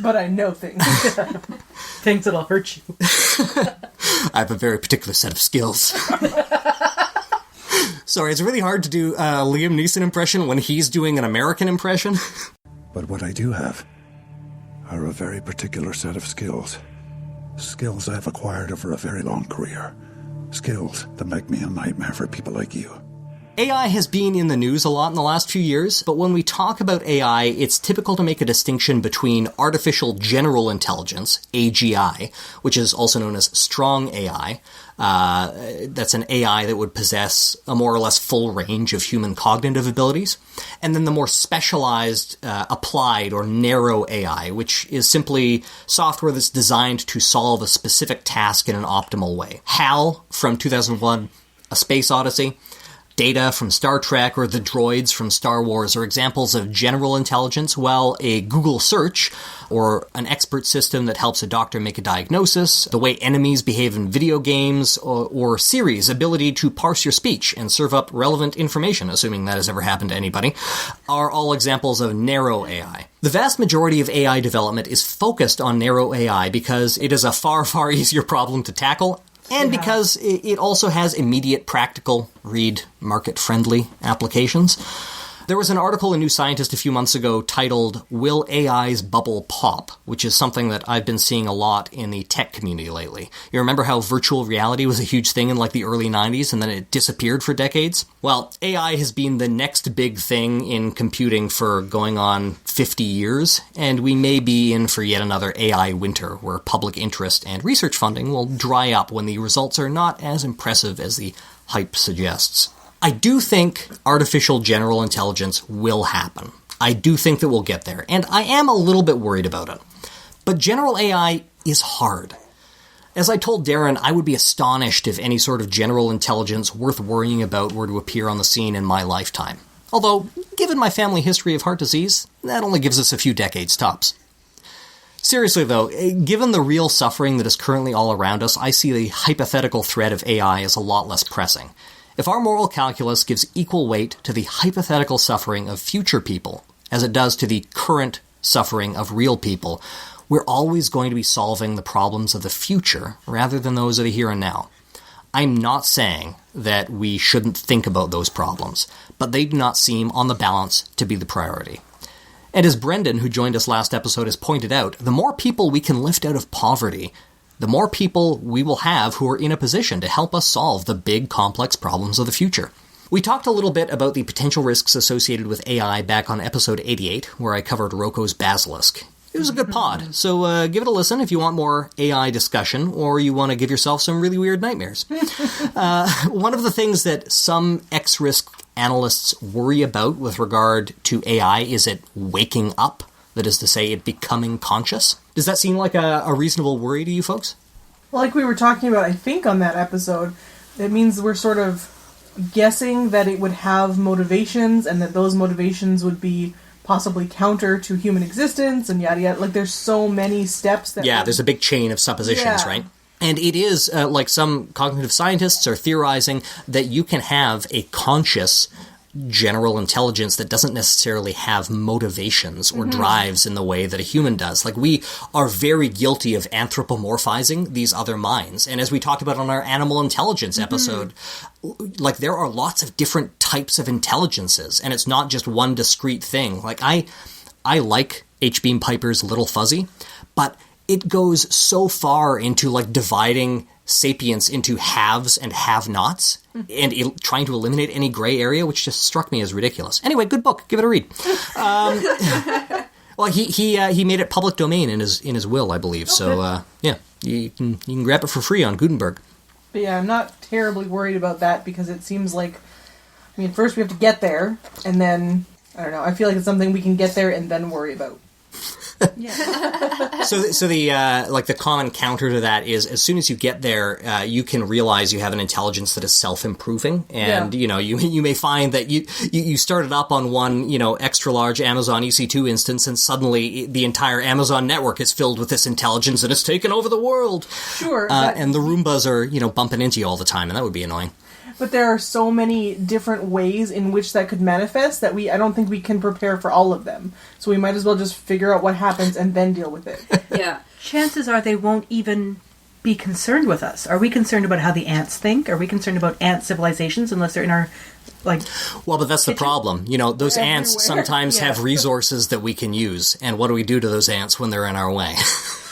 But I know things. Things that'll hurt you. I have a very particular set of skills. Sorry, it's really hard to do a Liam Neeson impression when he's doing an American impression. But what I do have are a very particular set of skills. Skills I've acquired over a very long career. Skills that make me a nightmare for people like you. AI has been in the news a lot in the last few years, but when we talk about AI, it's typical to make a distinction between artificial general intelligence, AGI, which is also known as strong AI. That's an AI that would possess a more or less full range of human cognitive abilities. And then the more specialized, applied or narrow AI, which is simply software that's designed to solve a specific task in an optimal way. HAL from 2001, A Space Odyssey. Data from Star Trek or the droids from Star Wars are examples of general intelligence, while a Google search or an expert system that helps a doctor make a diagnosis, the way enemies behave in video games, or Siri's ability to parse your speech and serve up relevant information, assuming that has ever happened to anybody, are all examples of narrow AI. The vast majority of AI development is focused on narrow AI because it is a far, far easier problem to tackle, and because it also has immediate practical, read market-friendly applications. There was an article in New Scientist a few months ago titled, Will AI's Bubble Pop?, which is something that I've been seeing a lot in the tech community lately. You remember how virtual reality was a huge thing in like the early 90s and then it disappeared for decades? Well, AI has been the next big thing in computing for going on 50 years, and we may be in for yet another AI winter where public interest and research funding will dry up when the results are not as impressive as the hype suggests. I do think artificial general intelligence will happen. I do think that we'll get there, and I am a little bit worried about it. But general AI is hard. As I told Darren, I would be astonished if any sort of general intelligence worth worrying about were to appear on the scene in my lifetime. Although, given my family history of heart disease, that only gives us a few decades tops. Seriously though, given the real suffering that is currently all around us, I see the hypothetical threat of AI as a lot less pressing. If our moral calculus gives equal weight to the hypothetical suffering of future people as it does to the current suffering of real people, we're always going to be solving the problems of the future rather than those of the here and now. I'm not saying that we shouldn't think about those problems, but they do not seem, on the balance, to be the priority. And as Brendan, who joined us last episode, has pointed out, the more people we can lift out of poverty, the more people we will have who are in a position to help us solve the big, complex problems of the future. We talked a little bit about the potential risks associated with AI back on episode 88, where I covered Roko's Basilisk. It was a good pod, so give it a listen if you want more AI discussion, or you want to give yourself some really weird nightmares. One of the things that some X-risk analysts worry about with regard to AI is it waking up. That is to say, it becoming conscious. Does that seem like a reasonable worry to you folks? Well, like we were talking about, I think, on that episode, it means we're sort of guessing that it would have motivations and that those motivations would be possibly counter to human existence and yada yada. Like, there's so many steps that... Yeah, there's a big chain of suppositions, right? And it is, like some cognitive scientists are theorizing, that you can have a conscious general intelligence that doesn't necessarily have motivations or drives in the way that a human does. Like, we are very guilty of anthropomorphizing these other minds. And as we talked about on our animal intelligence episode, like, there are lots of different types of intelligences, and it's not just one discrete thing. Like, I like H. Beam Piper's Little Fuzzy, but it goes so far into, like, dividing sapience into haves and have-nots, and trying to eliminate any gray area, which just struck me as ridiculous. Anyway, good book. Give it a read. Well, he made it public domain in his will, I believe. So yeah, you can grab it for free on Gutenberg. But yeah, I'm not terribly worried about that because it seems like, I mean, first we have to get there, and then I don't know. I feel like it's something we can get there and then worry about. So the like the common counter to that is, as soon as you get there, you can realize you have an intelligence that is self-improving, and you know you may find that you started up on one extra large Amazon EC2 instance, and suddenly the entire Amazon network is filled with this intelligence and it's taken over the world. Sure, and the Roombas are bumping into you all the time, and that would be annoying. But there are so many different ways in which that could manifest that I don't think we can prepare for all of them. So we might as well just figure out what happens and then deal with it. Yeah. Chances are they won't even be concerned with us. Are we concerned about how the ants think? Are we concerned about ant civilizations unless they're in our, like... Well, but that's the problem. Those ants sometimes have resources that we can use. And what do we do to those ants when they're in our way?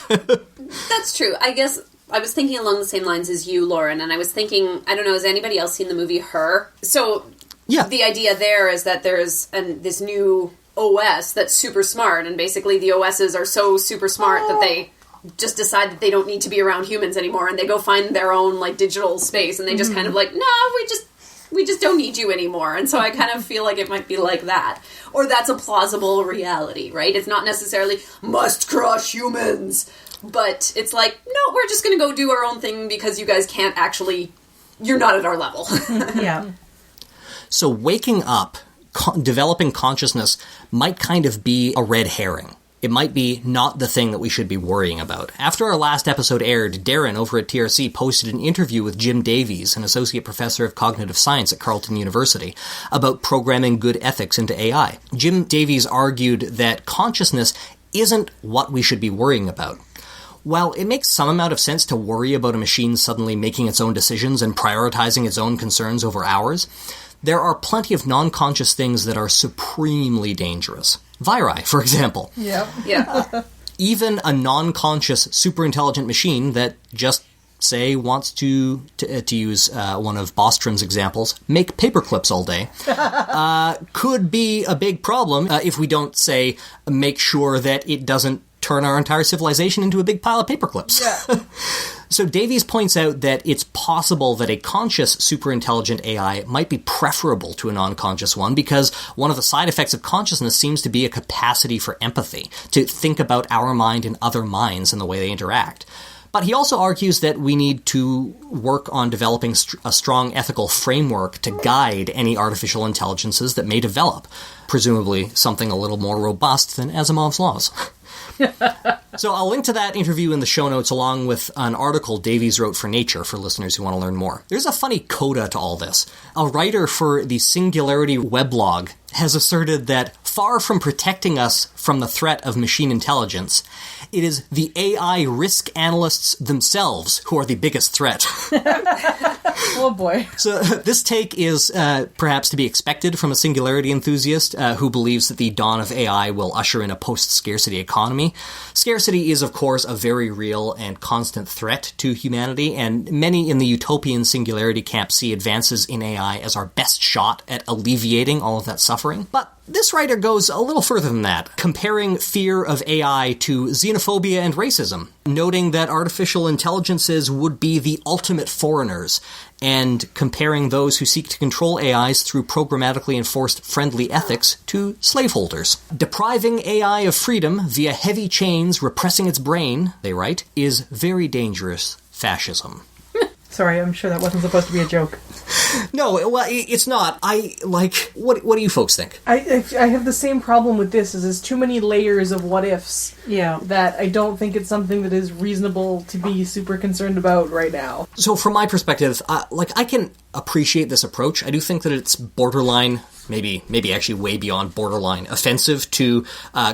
That's true. I guess... I was thinking along the same lines as you, Lauren, and I was thinking, I don't know, has anybody else seen the movie Her? So, the idea there is that there's this new OS that's super smart, and basically the OSs are so super smart that they just decide that they don't need to be around humans anymore, and they go find their own, like, digital space, and they just kind of like, no, we just don't need you anymore. And so I kind of feel like it might be like that. Or that's a plausible reality, right? It's not necessarily, must crush humans. But it's like, no, we're just going to go do our own thing because you guys can't actually, you're not at our level. Yeah. So waking up, developing consciousness might kind of be a red herring. It might be not the thing that we should be worrying about. After our last episode aired, Darren over at TRC posted an interview with Jim Davies, an associate professor of cognitive science at Carleton University, about programming good ethics into AI. Jim Davies argued that consciousness isn't what we should be worrying about. While it makes some amount of sense to worry about a machine suddenly making its own decisions and prioritizing its own concerns over ours, there are plenty of non-conscious things that are supremely dangerous. Viri, for example. Yep. Yeah. Even a non-conscious, super-intelligent machine that just, say, wants to use one of Bostrom's examples, make paperclips all day, could be a big problem if we don't, say, make sure that it doesn't turn our entire civilization into a big pile of paperclips. Yeah. So Davies points out that it's possible that a conscious superintelligent AI might be preferable to a non-conscious one because one of the side effects of consciousness seems to be a capacity for empathy, to think about our mind and other minds and the way they interact. But he also argues that we need to work on developing a strong ethical framework to guide any artificial intelligences that may develop, presumably something a little more robust than Asimov's laws. So I'll link to that interview in the show notes along with an article Davies wrote for Nature for listeners who want to learn more. There's a funny coda to all this. A writer for the Singularity weblog has asserted that far from protecting us from the threat of machine intelligence, it is the AI risk analysts themselves who are the biggest threat. Oh boy. So this take is perhaps to be expected from a singularity enthusiast who believes that the dawn of AI will usher in a post-scarcity economy. Scarcity is, of course, a very real and constant threat to humanity, and many in the utopian singularity camp see advances in AI as our best shot at alleviating all of that suffering. But this writer goes a little further than that, comparing fear of AI to xenophobia and racism, noting that artificial intelligences would be the ultimate foreigners, and comparing those who seek to control AIs through programmatically enforced friendly ethics to slaveholders. Depriving AI of freedom via heavy chains repressing its brain, they write, is very dangerous fascism. Sorry, I'm sure that wasn't supposed to be a joke. No, well, it's not. What do you folks think? I have the same problem with this, is there's too many layers of what-ifs. Yeah. That I don't think it's something that is reasonable to be super concerned about right now. So from my perspective, I can appreciate this approach. I do think that it's borderline, maybe actually way beyond borderline, offensive to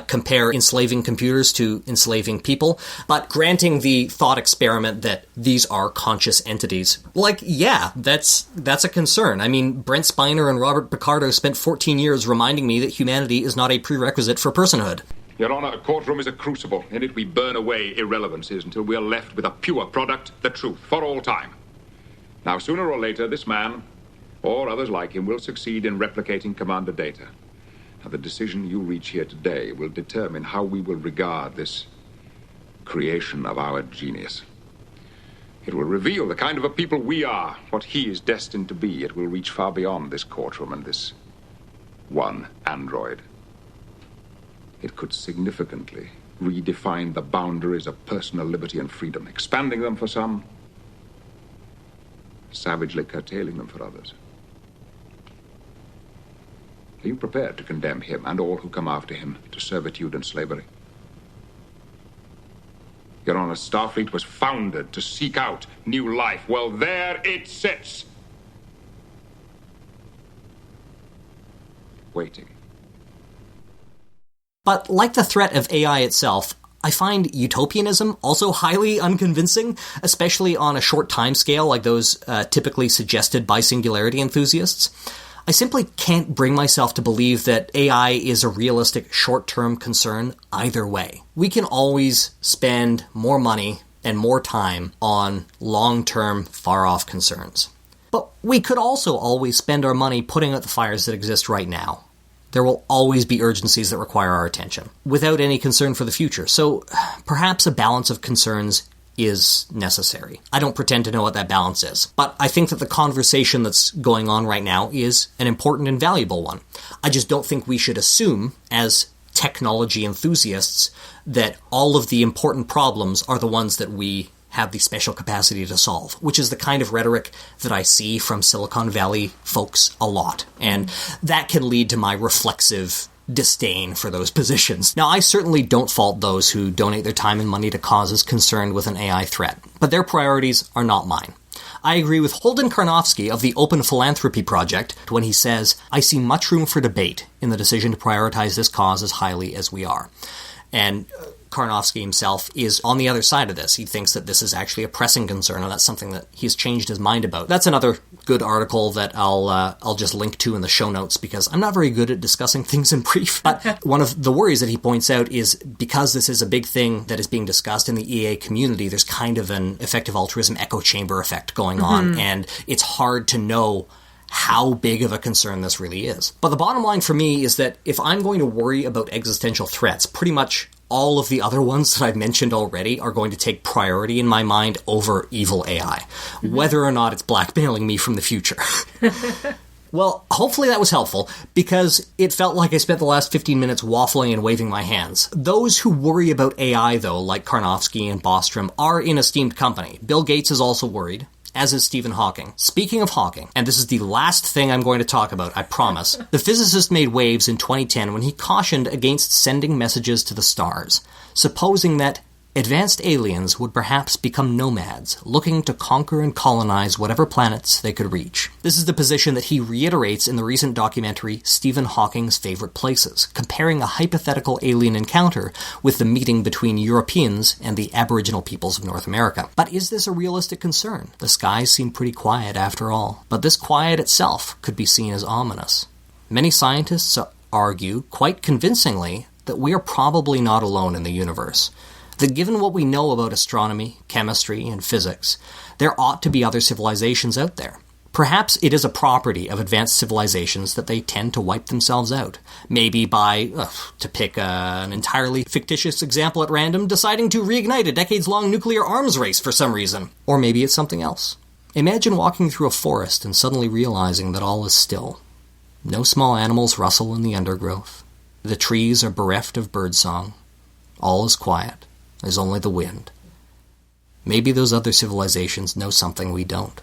compare enslaving computers to enslaving people. But granting the thought experiment that these are conscious entities, that's a concern. I mean, Brent Spiner and Robert Picardo spent 14 years reminding me that humanity is not a prerequisite for personhood. Your Honor, a courtroom is a crucible. In it we burn away irrelevancies until we are left with a pure product, the truth, for all time. Now, sooner or later, this man, or others like him, will succeed in replicating commander data. Now, the decision you reach here today will determine how we will regard this creation of our genius. It will reveal the kind of a people we are, what he is destined to be. It will reach far beyond this courtroom and this one android. It could significantly redefine the boundaries of personal liberty and freedom, expanding them for some, savagely curtailing them for others. Are you prepared to condemn him and all who come after him to servitude and slavery? Your Honor, Starfleet was founded to seek out new life. Well, there it sits, waiting. But like the threat of AI itself, I find utopianism also highly unconvincing, especially on a short time scale like those typically suggested by singularity enthusiasts. I simply can't bring myself to believe that AI is a realistic short-term concern either way. We can always spend more money and more time on long-term, far-off concerns. But we could also always spend our money putting out the fires that exist right now. There will always be urgencies that require our attention, without any concern for the future. So perhaps a balance of concerns is necessary. I don't pretend to know what that balance is, but I think that the conversation that's going on right now is an important and valuable one. I just don't think we should assume, as technology enthusiasts, that all of the important problems are the ones that we have the special capacity to solve, which is the kind of rhetoric that I see from Silicon Valley folks a lot. And that can lead to my reflexive disdain for those positions. Now, I certainly don't fault those who donate their time and money to causes concerned with an AI threat, but their priorities are not mine. I agree with Holden Karnofsky of the Open Philanthropy Project when he says, "I see much room for debate in the decision to prioritize this cause as highly as we are." And Karnofsky himself is on the other side of this. He thinks that this is actually a pressing concern, and that's something that he's changed his mind about. That's another good article that I'll just link to in the show notes, because I'm not very good at discussing things in brief. But one of the worries that he points out is because this is a big thing that is being discussed in the EA community, there's kind of an effective altruism echo chamber effect going on, and it's hard to know how big of a concern this really is. But the bottom line for me is that if I'm going to worry about existential threats, pretty much all of the other ones that I've mentioned already are going to take priority in my mind over evil AI, whether or not it's blackmailing me from the future. Well, hopefully that was helpful, because it felt like I spent the last 15 minutes waffling and waving my hands. Those who worry about AI, though, like Karnofsky and Bostrom, are in esteemed company. Bill Gates is also worried, as is Stephen Hawking. Speaking of Hawking, and this is the last thing I'm going to talk about, I promise, the physicist made waves in 2010 when he cautioned against sending messages to the stars, supposing that advanced aliens would perhaps become nomads, looking to conquer and colonize whatever planets they could reach. This is the position that he reiterates in the recent documentary Stephen Hawking's Favorite Places, comparing a hypothetical alien encounter with the meeting between Europeans and the Aboriginal peoples of North America. But is this a realistic concern? The skies seem pretty quiet after all. But this quiet itself could be seen as ominous. Many scientists argue, quite convincingly, that we are probably not alone in the universe. That given what we know about astronomy, chemistry, and physics, there ought to be other civilizations out there. Perhaps it is a property of advanced civilizations that they tend to wipe themselves out. Maybe by, to pick an entirely fictitious example at random, deciding to reignite a decades-long nuclear arms race for some reason. Or maybe it's something else. Imagine walking through a forest and suddenly realizing that all is still. No small animals rustle in the undergrowth. The trees are bereft of birdsong. All is quiet. There's only the wind. Maybe those other civilizations know something we don't.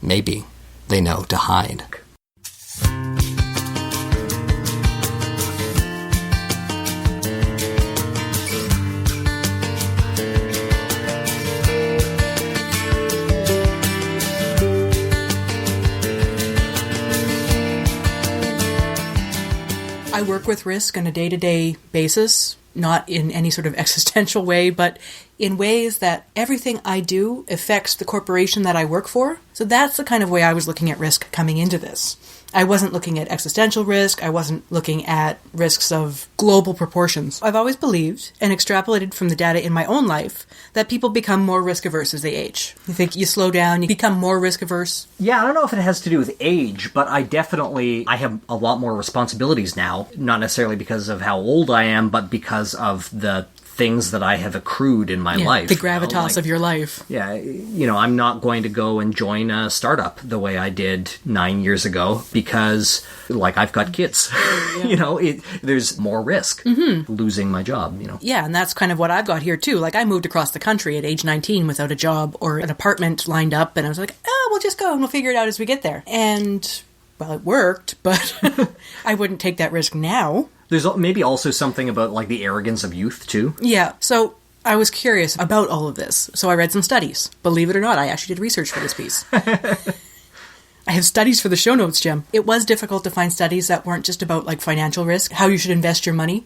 Maybe they know to hide. I work with risk on a day-to-day basis, not in any sort of existential way, but in ways that everything I do affects the corporation that I work for. So that's the kind of way I was looking at risk coming into this. I wasn't looking at existential risk. I wasn't looking at risks of global proportions. I've always believed and extrapolated from the data in my own life that people become more risk averse as they age. You think you slow down, you become more risk averse? Yeah, I don't know if it has to do with age, but I have a lot more responsibilities now. Not necessarily because of how old I am, but because of the things that I have accrued in my life. The gravitas of your life. Yeah, I'm not going to go and join a startup the way I did 9 years ago because, I've got kids. Yeah. There's more risk losing my job, Yeah, and that's kind of what I've got here, too. I moved across the country at age 19 without a job or an apartment lined up, and I was like, we'll just go and we'll figure it out as we get there. And, well, it worked, but I wouldn't take that risk now. There's maybe also something about, the arrogance of youth, too. Yeah, so I was curious about all of this. So I read some studies. Believe it or not, I actually did research for this piece. I have studies for the show notes, Jim. It was difficult to find studies that weren't just about, financial risk, how you should invest your money.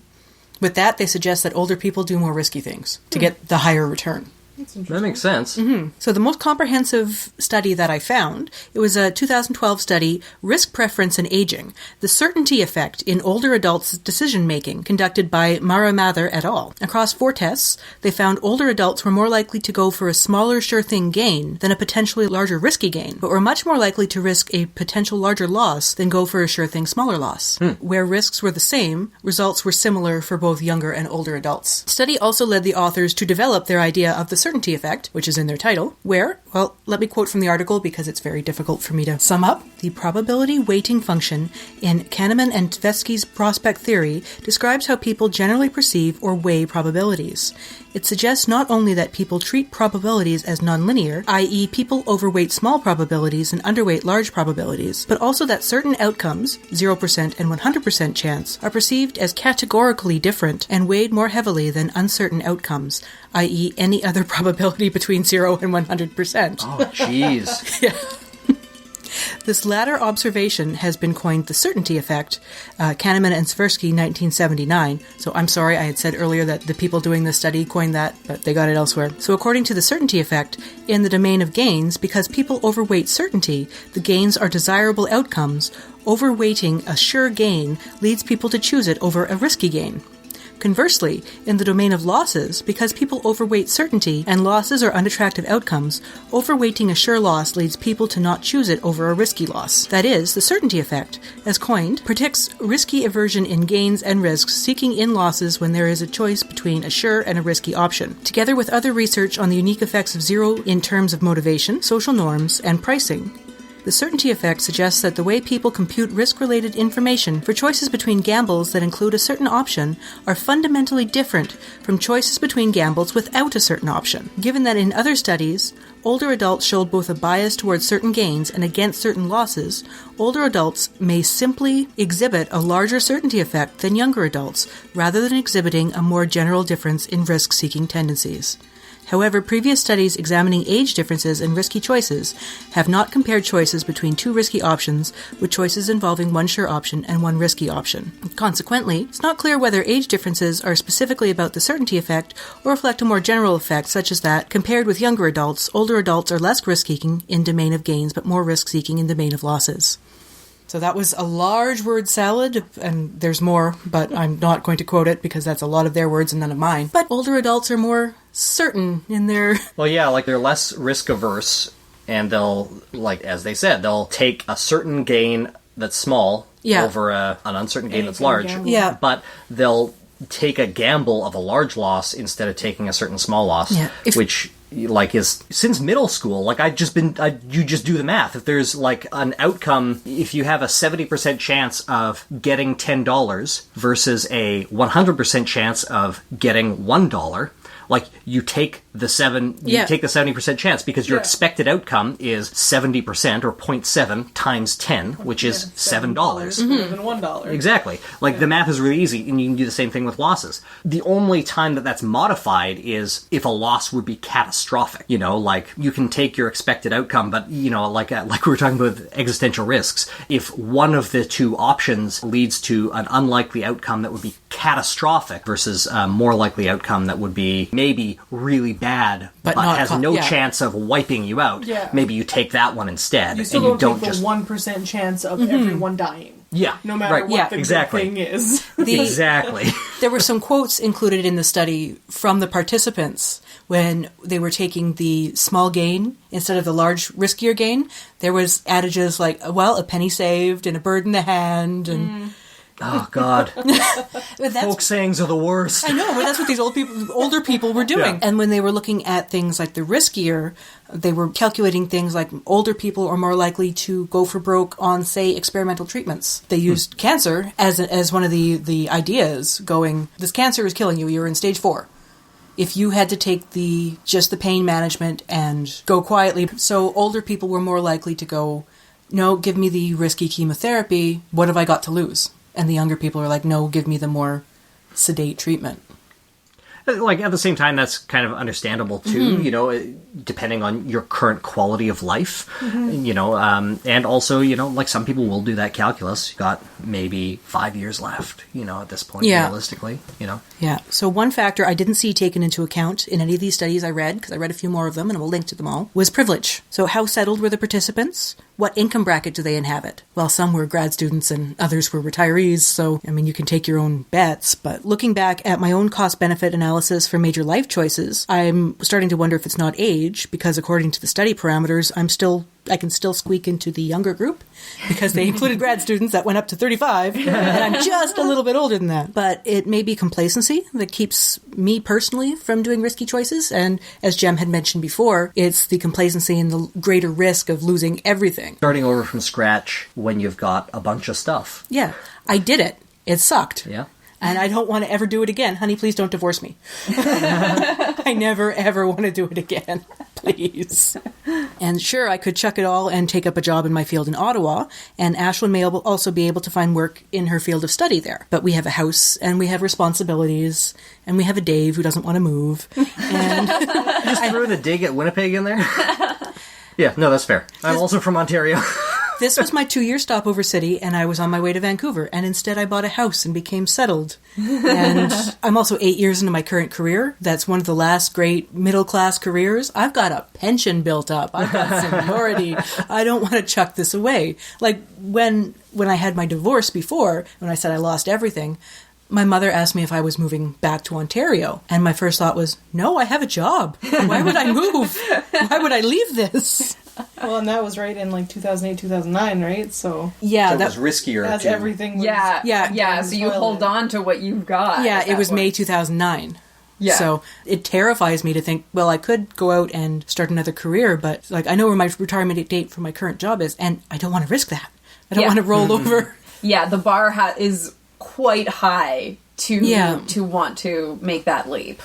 With that, they suggest that older people do more risky things to get the higher return. That makes sense. Mm-hmm. So the most comprehensive study that I found, it was a 2012 study, Risk Preference and Aging, the Certainty Effect in Older Adults' Decision-Making, conducted by Mara Mather et al. Across 4 tests, they found older adults were more likely to go for a smaller sure-thing gain than a potentially larger risky gain, but were much more likely to risk a potential larger loss than go for a sure-thing smaller loss. Where risks were the same, results were similar for both younger and older adults. The study also led the authors to develop their idea of the certainty effect, which is in their title, where, well, let me quote from the article because it's very difficult for me to sum up. The probability weighting function in Kahneman and Tversky's prospect theory describes how people generally perceive or weigh probabilities. It suggests not only that people treat probabilities as nonlinear, i.e. people overweight small probabilities and underweight large probabilities, but also that certain outcomes, 0% and 100% chance, are perceived as categorically different and weighed more heavily than uncertain outcomes, i.e. any other probability between 0 and 100%. Oh, jeez. Yeah. This latter observation has been coined the certainty effect, Kahneman and Tversky, 1979. So I'm sorry, I had said earlier that the people doing this study coined that, but they got it elsewhere. So according to the certainty effect, in the domain of gains, because people overweight certainty, the gains are desirable outcomes. Overweighting a sure gain leads people to choose it over a risky gain. Conversely, in the domain of losses, because people overweight certainty and losses are unattractive outcomes, overweighting a sure loss leads people to not choose it over a risky loss. That is, the certainty effect, as coined, predicts risky aversion in gains and risks, seeking in losses when there is a choice between a sure and a risky option. Together with other research on the unique effects of zero in terms of motivation, social norms, and pricing, the certainty effect suggests that the way people compute risk-related information for choices between gambles that include a certain option are fundamentally different from choices between gambles without a certain option. Given that in other studies, older adults showed both a bias towards certain gains and against certain losses, older adults may simply exhibit a larger certainty effect than younger adults, rather than exhibiting a more general difference in risk-seeking tendencies. However, previous studies examining age differences in risky choices have not compared choices between two risky options with choices involving one sure option and one risky option. Consequently, it's not clear whether age differences are specifically about the certainty effect or reflect a more general effect such as that, compared with younger adults, older adults are less risk-seeking in domain of gains but more risk-seeking in domain of losses. So that was a large word salad, and there's more, but I'm not going to quote it because that's a lot of their words and none of mine. But older adults are more certain in their... Well, yeah, like they're less risk-averse, and they'll, like, as they said, they'll take a certain gain that's small over an uncertain gain that's large. Yeah. But they'll take a gamble of a large loss instead of taking a certain small loss, which... like is since middle school, like you just do the math. If there's like an outcome, if you have a 70% chance of getting $10 versus a 100% chance of getting $1, like you take the 70% chance because your expected outcome is 70% or 0.7 times 10, which is $7. Better than $1. Exactly. Like the math is really easy, and you can do the same thing with losses. The only time that that's modified is if a loss would be catastrophic. You know, like you can take your expected outcome, but you know, like we were talking about with existential risks, if one of the two options leads to an unlikely outcome that would be catastrophic versus a more likely outcome that would be maybe really bad but has no chance of wiping you out, maybe you take that one instead. You still and don't take the 1% chance of everyone dying. Yeah. No matter what the good thing is. Exactly. There were some quotes included in the study from the participants when they were taking the small gain instead of the large, riskier gain. There was adages like, well, a penny saved and a bird in the hand and... Oh, God. Folk sayings are the worst. I know, but that's what these older people were doing. Yeah. And when they were looking at things like the riskier, they were calculating things like older people are more likely to go for broke on, say, experimental treatments. They used cancer as one of the ideas, going, this cancer is killing you, you're in stage 4. If you had to take just the pain management and go quietly, so older people were more likely to go, no, give me the risky chemotherapy, what have I got to lose? And the younger people are like, no, give me the more sedate treatment. Like, at the same time, that's kind of understandable, too, you know, depending on your current quality of life, you know, and also, you know, like, some people will do that calculus. You got maybe 5 years left, you know, at this point, realistically, you know. Yeah, so one factor I didn't see taken into account in any of these studies I read, because I read a few more of them, and we'll link to them all, was privilege. So how settled were the participants? What income bracket do they inhabit? Well, some were grad students and others were retirees, so, I mean, you can take your own bets, but looking back at my own cost-benefit analysis for major life choices, I'm starting to wonder if it's not age, because according to the study parameters, I can still squeak into the younger group, because they included grad students that went up to 35, and I'm just a little bit older than that. But it may be complacency that keeps me personally from doing risky choices, and as Jem had mentioned before, it's the complacency and the greater risk of losing everything. Starting over from scratch when you've got a bunch of stuff. Yeah, I did it. It sucked. Yeah. And I don't want to ever do it again. Honey, please don't divorce me. I never, ever want to do it again. Please. And sure, I could chuck it all and take up a job in my field in Ottawa, and Ashlyn may also be able to find work in her field of study there. But we have a house, and we have responsibilities, and we have a Dave who doesn't want to move. And Just threw the dig at Winnipeg in there? Yeah, no, that's fair. I'm also from Ontario. this was my 2-year stopover city, and I was on my way to Vancouver, and instead I bought a house and became settled. And I'm also 8 years into my current career. That's one of the last great middle-class careers. I've got a pension built up. I've got seniority. I don't want to chuck this away. Like, when I had my divorce before, when I said I lost everything, my mother asked me if I was moving back to Ontario. And my first thought was, no, I have a job. Why would I move? Why would I leave this? Well, and that was right in like 2008, 2009, right? So yeah, that was riskier. As everything was So you hold on to what you've got. Yeah, it was May 2009. Yeah. So it terrifies me to think, well, I could go out and start another career, but like I know where my retirement date for my current job is, and I don't want to risk that. I don't want to roll over. Yeah, the bar is quite high to want to make that leap.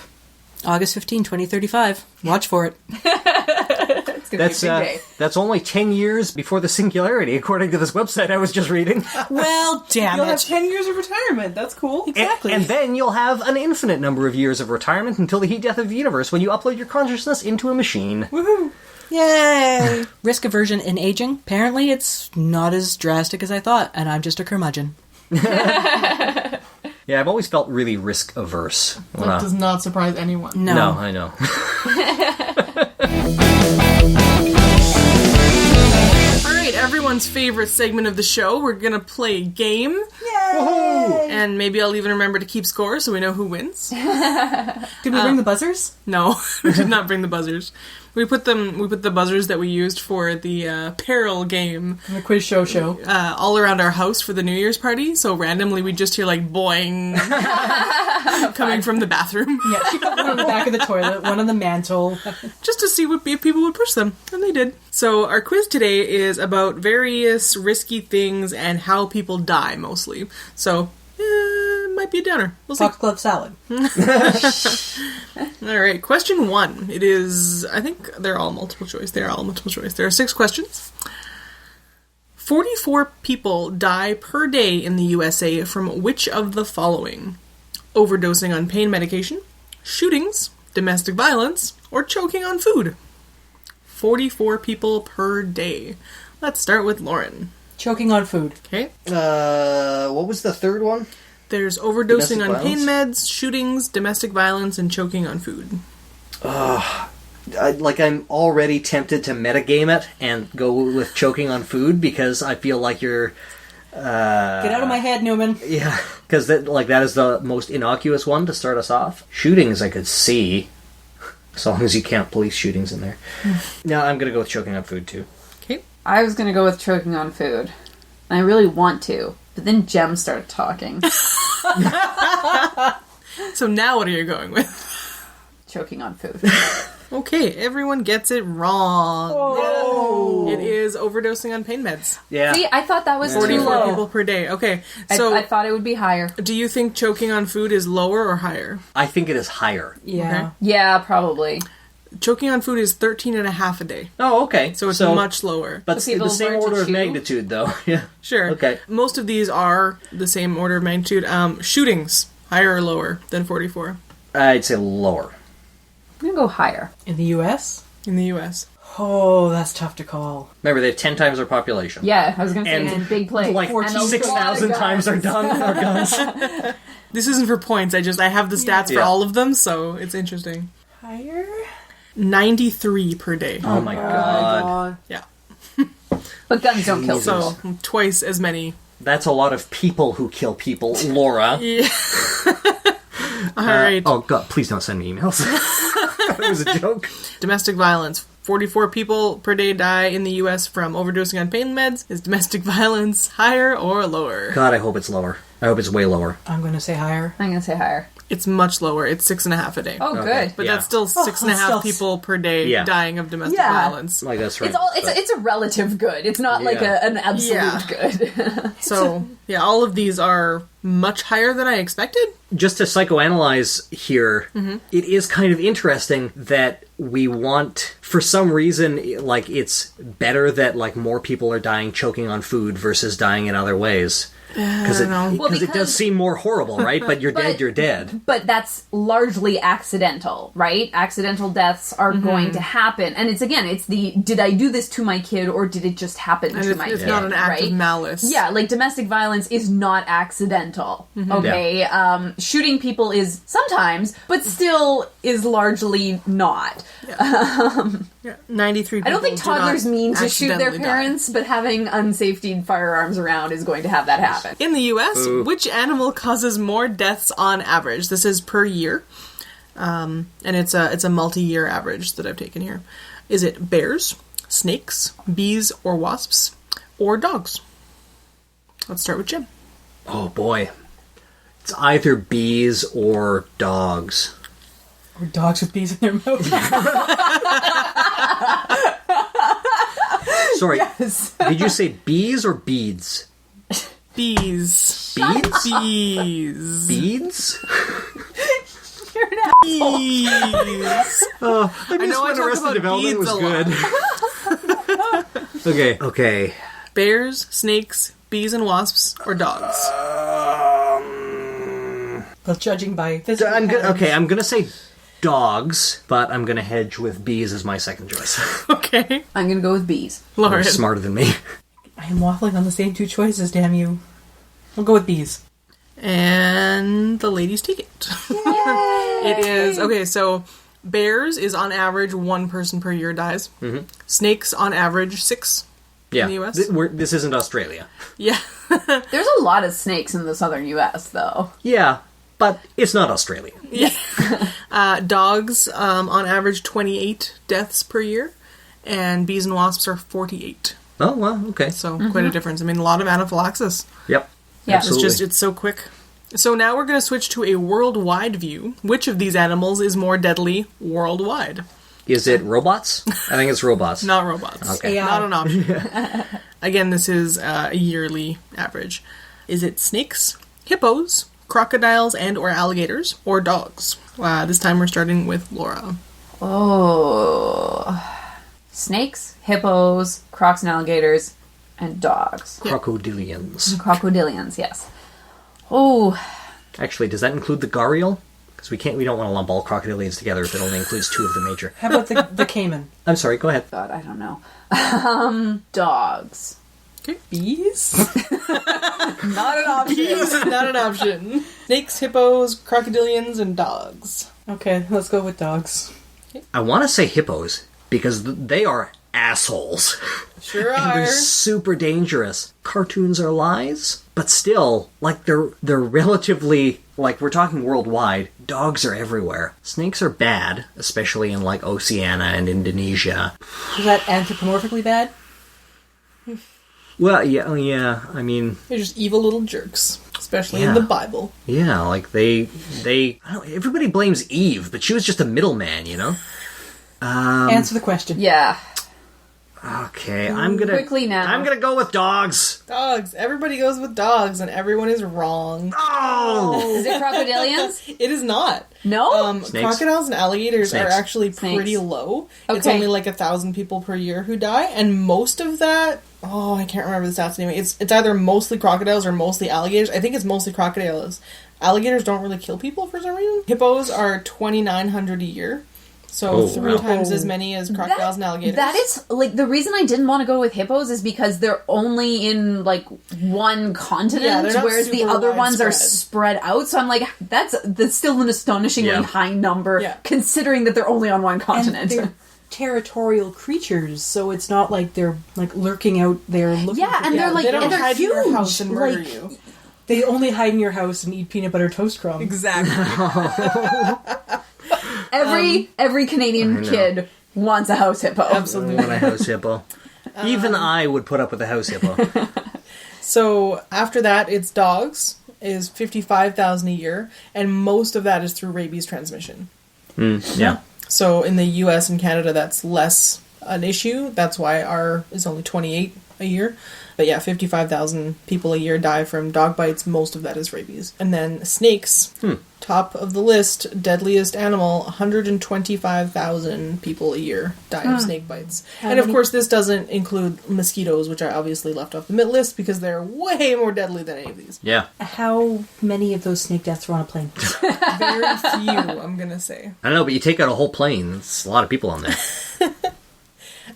August 15, 2035. Watch for it. It's gonna be a big day. That's only 10 years before the singularity, according to this website I was just reading. Well, damn You'll it. have 10 years of retirement. That's cool. Exactly. And then you'll have an infinite number of years of retirement until the heat death of the universe when you upload your consciousness into a machine. Woohoo! Yay! Risk aversion in aging. Apparently it's not as drastic as I thought, and I'm just a curmudgeon. Yeah, I've always felt really risk averse. That does not surprise anyone. No, I know. Alright, everyone's favorite segment of the show. We're gonna play a game. Yay! And maybe I'll even remember to keep score so we know who wins. Did we bring the buzzers? No, we did not bring the buzzers. We put the buzzers that we used for the peril game, The quiz show. all around our house for the New Year's party. So randomly we just hear like boing coming from the bathroom. Yeah, she put one on the back of the toilet, one on the mantle. Just to see if people would push them, and they did. So our quiz today is about various risky things and how people die, mostly. So, it might be a downer. We'll see. Foxglove salad. Alright, question 1. It is, I think they're all multiple choice. They are all multiple choice. There are 6 questions. 44 people die per day in the USA from which of the following? Overdosing on pain medication, shootings, domestic violence, or choking on food? 44 people per day. Let's start with Lauren. Choking on food. Okay. What was the third one? There's overdosing Domestic on pain meds, shootings, domestic violence, and choking on food. I'm already tempted to metagame it and go with choking on food because I feel like you're... Get out of my head, Newman. Yeah, because that is the most innocuous one to start us off. Shootings I could see, as long as you count police shootings in there. No, I'm going to go with choking on food too. Okay. I was going to go with choking on food. And I really want to. But then Jem started talking. So now what are you going with? Choking on food. Okay, everyone gets it wrong. Oh. It is overdosing on pain meds. Yeah. See, I thought that was too 44 low. people per day. Okay, so I thought it would be higher. do you think choking on food is lower or higher? I think it is higher. Yeah. Yeah, probably. Choking on food is 13 and a half a day. Oh, okay. So it's much lower. But So people the same learn to order of chew? magnitude, though. Yeah. Sure. Okay. Most of these are the same order of magnitude. Shootings, higher or lower than 44 I'd say lower. I'm going to go higher. In the U.S.? in the U.S. Oh, that's tough to call. Remember, they have 10 times their population. Yeah, I was going to say And it's a big place. Like And a lot of 6,000 times are guns. done. Are guns. This isn't for points. I have the stats for Yeah. all of them, so it's interesting. Higher? 93 per day. Oh my god. Yeah. But guns don't kill So people. twice as many. That's a lot of people who kill people, Laura. Yeah. All right. Oh god, please don't send me emails. That was a joke. Domestic violence. 44 people per day die in the U.S. from overdosing on pain meds. Is domestic violence higher or lower? God, I hope it's lower. I hope it's way lower. I'm going to say higher. I'm going to say higher. It's much lower. It's 6.5 a day. Oh, Okay. good. But Yeah. that's still 6.5 still- people per day Yeah. dying of domestic Yeah. violence. Like, that's right. It's a relative good. It's not like Yeah. an absolute Yeah. good. So, yeah, all of these are much higher than I expected. Just to psychoanalyze here, it is kind of interesting that we want, for some reason, like, it's better that, like, more people are dying choking on food versus dying in other ways. Because it does seem more horrible, right? But you're dead, you're dead. But that's largely accidental, right? Accidental deaths are going to happen. And it's did I do this to my kid or did it just happen to my kid? It's not an act of malice. Yeah, like domestic violence is not accidental, okay? Yeah. Shooting people is sometimes, but still is largely not. 93 people I don't think toddlers mean to shoot their accidentally parents, but having unsafetied firearms around is going to have that happen. In the U.S., which animal causes more deaths on average? This is per year, and it's a multi-year average that I've taken here. Is it bears, snakes, bees or wasps, or dogs? Let's start with Jim. Oh boy. It's either bees or dogs. Or dogs with bees in their mouth. Sorry, Yes. did you say bees or beads? Bees. Beads? Bees. Beads? You're an Bees. I know I when talk Arrested about Development beads was a good. Okay. Bears, snakes, bees and wasps, or dogs? But judging by physical I'm patterns. gonna say dogs, but I'm gonna hedge with bees as my second choice. Okay. I'm going to go with bees. Lauren. You're smarter than me. I am waffling on the same two choices, damn you. I'll go with bees. And the ladies take it. It is, okay, so bears is on average 1 person per year dies. Snakes on average 6 in the US. This isn't Australia. Yeah. There's a lot of snakes in the southern U.S., though. Yeah, but it's not Australia. Dogs on average 28 deaths per year. And bees and wasps are 48. Oh, well, okay. So quite a difference. I mean, a lot of anaphylaxis. Yep. Yeah. Absolutely. It's so quick. So now we're going to switch to a worldwide view. Which of these animals is more deadly worldwide? Is it robots? I think it's robots. Not robots. Okay. Not an option. Again, this is a yearly average. Is it snakes, hippos, crocodiles and or alligators, or dogs? This time we're starting with Laura. Oh. Snakes, hippos, crocs and alligators, and dogs. Crocodilians. Crocodilians, yes. Oh. Actually, does that include the gharial? Because we don't want to lump all crocodilians together if it only includes 2 of the major. How about the caiman? I'm sorry, go ahead. God, I don't know. Dogs. Okay. Bees? Not an option. Bees is not an option. Snakes, hippos, crocodilians, and dogs. Okay, let's go with dogs. I want to say hippos, because they are assholes. Sure And are. they're super dangerous. Cartoons are lies, but still, like, they're relatively, like, we're talking worldwide. Dogs are everywhere. Snakes are bad, especially in, like, Oceania and Indonesia. Is that anthropomorphically bad? Well, yeah, I mean, They're just evil little jerks. Especially Yeah. in the Bible. yeah, like, I don't, everybody blames Eve, but she was just a middleman, you know? Answer the question. Yeah. Okay, I'm gonna... Quickly now. I'm gonna go with dogs. Dogs. Everybody goes with dogs, and everyone is wrong. Oh! Is it crocodilians? It is not. No? Snakes. Crocodiles and alligators Snakes. are actually Snakes. pretty low. It's Okay. only like 1,000 people per year who die, and most of that... Oh, I can't remember the stats anyway. It's either mostly crocodiles or mostly alligators. I think it's mostly crocodiles. Alligators don't really kill people for some reason. Hippos are 2,900 a year. So 3 wow. times as many as crocodiles and alligators. That is, like, the reason I didn't want to go with hippos is because they're only in, like, one Yeah, continent, they're not whereas the super other ones are widespread. spread out. So I'm like, that's still an astonishingly Yeah. high number, Yeah. considering that they're only on one And continent. they're territorial creatures, so it's not like they're like lurking out there looking Yeah, for and they're people. like, they don't and they're hide in your huge. house and murder Like, you. They only hide in your house and eat peanut butter toast crumbs. Exactly. every Canadian kid wants a house hippo. I Absolutely. want a house hippo. Even I would put up with a house hippo. So after that, it's dogs, is 55,000 a year, and most of that is through rabies transmission. Yeah. So in the US and Canada, that's less an issue. That's why our is only 28 a year. But yeah, 55,000 people a year die from dog bites. Most of that is rabies. And then snakes, top of the list, deadliest animal, 125,000 people a year die of snake bites. And of course, this doesn't include mosquitoes, which I obviously left off the list because they're way more deadly than any of these. Yeah. How many of those snake deaths were on a plane? Very few, I'm going to say. I don't know, but you take out a whole plane, it's a lot of people on there.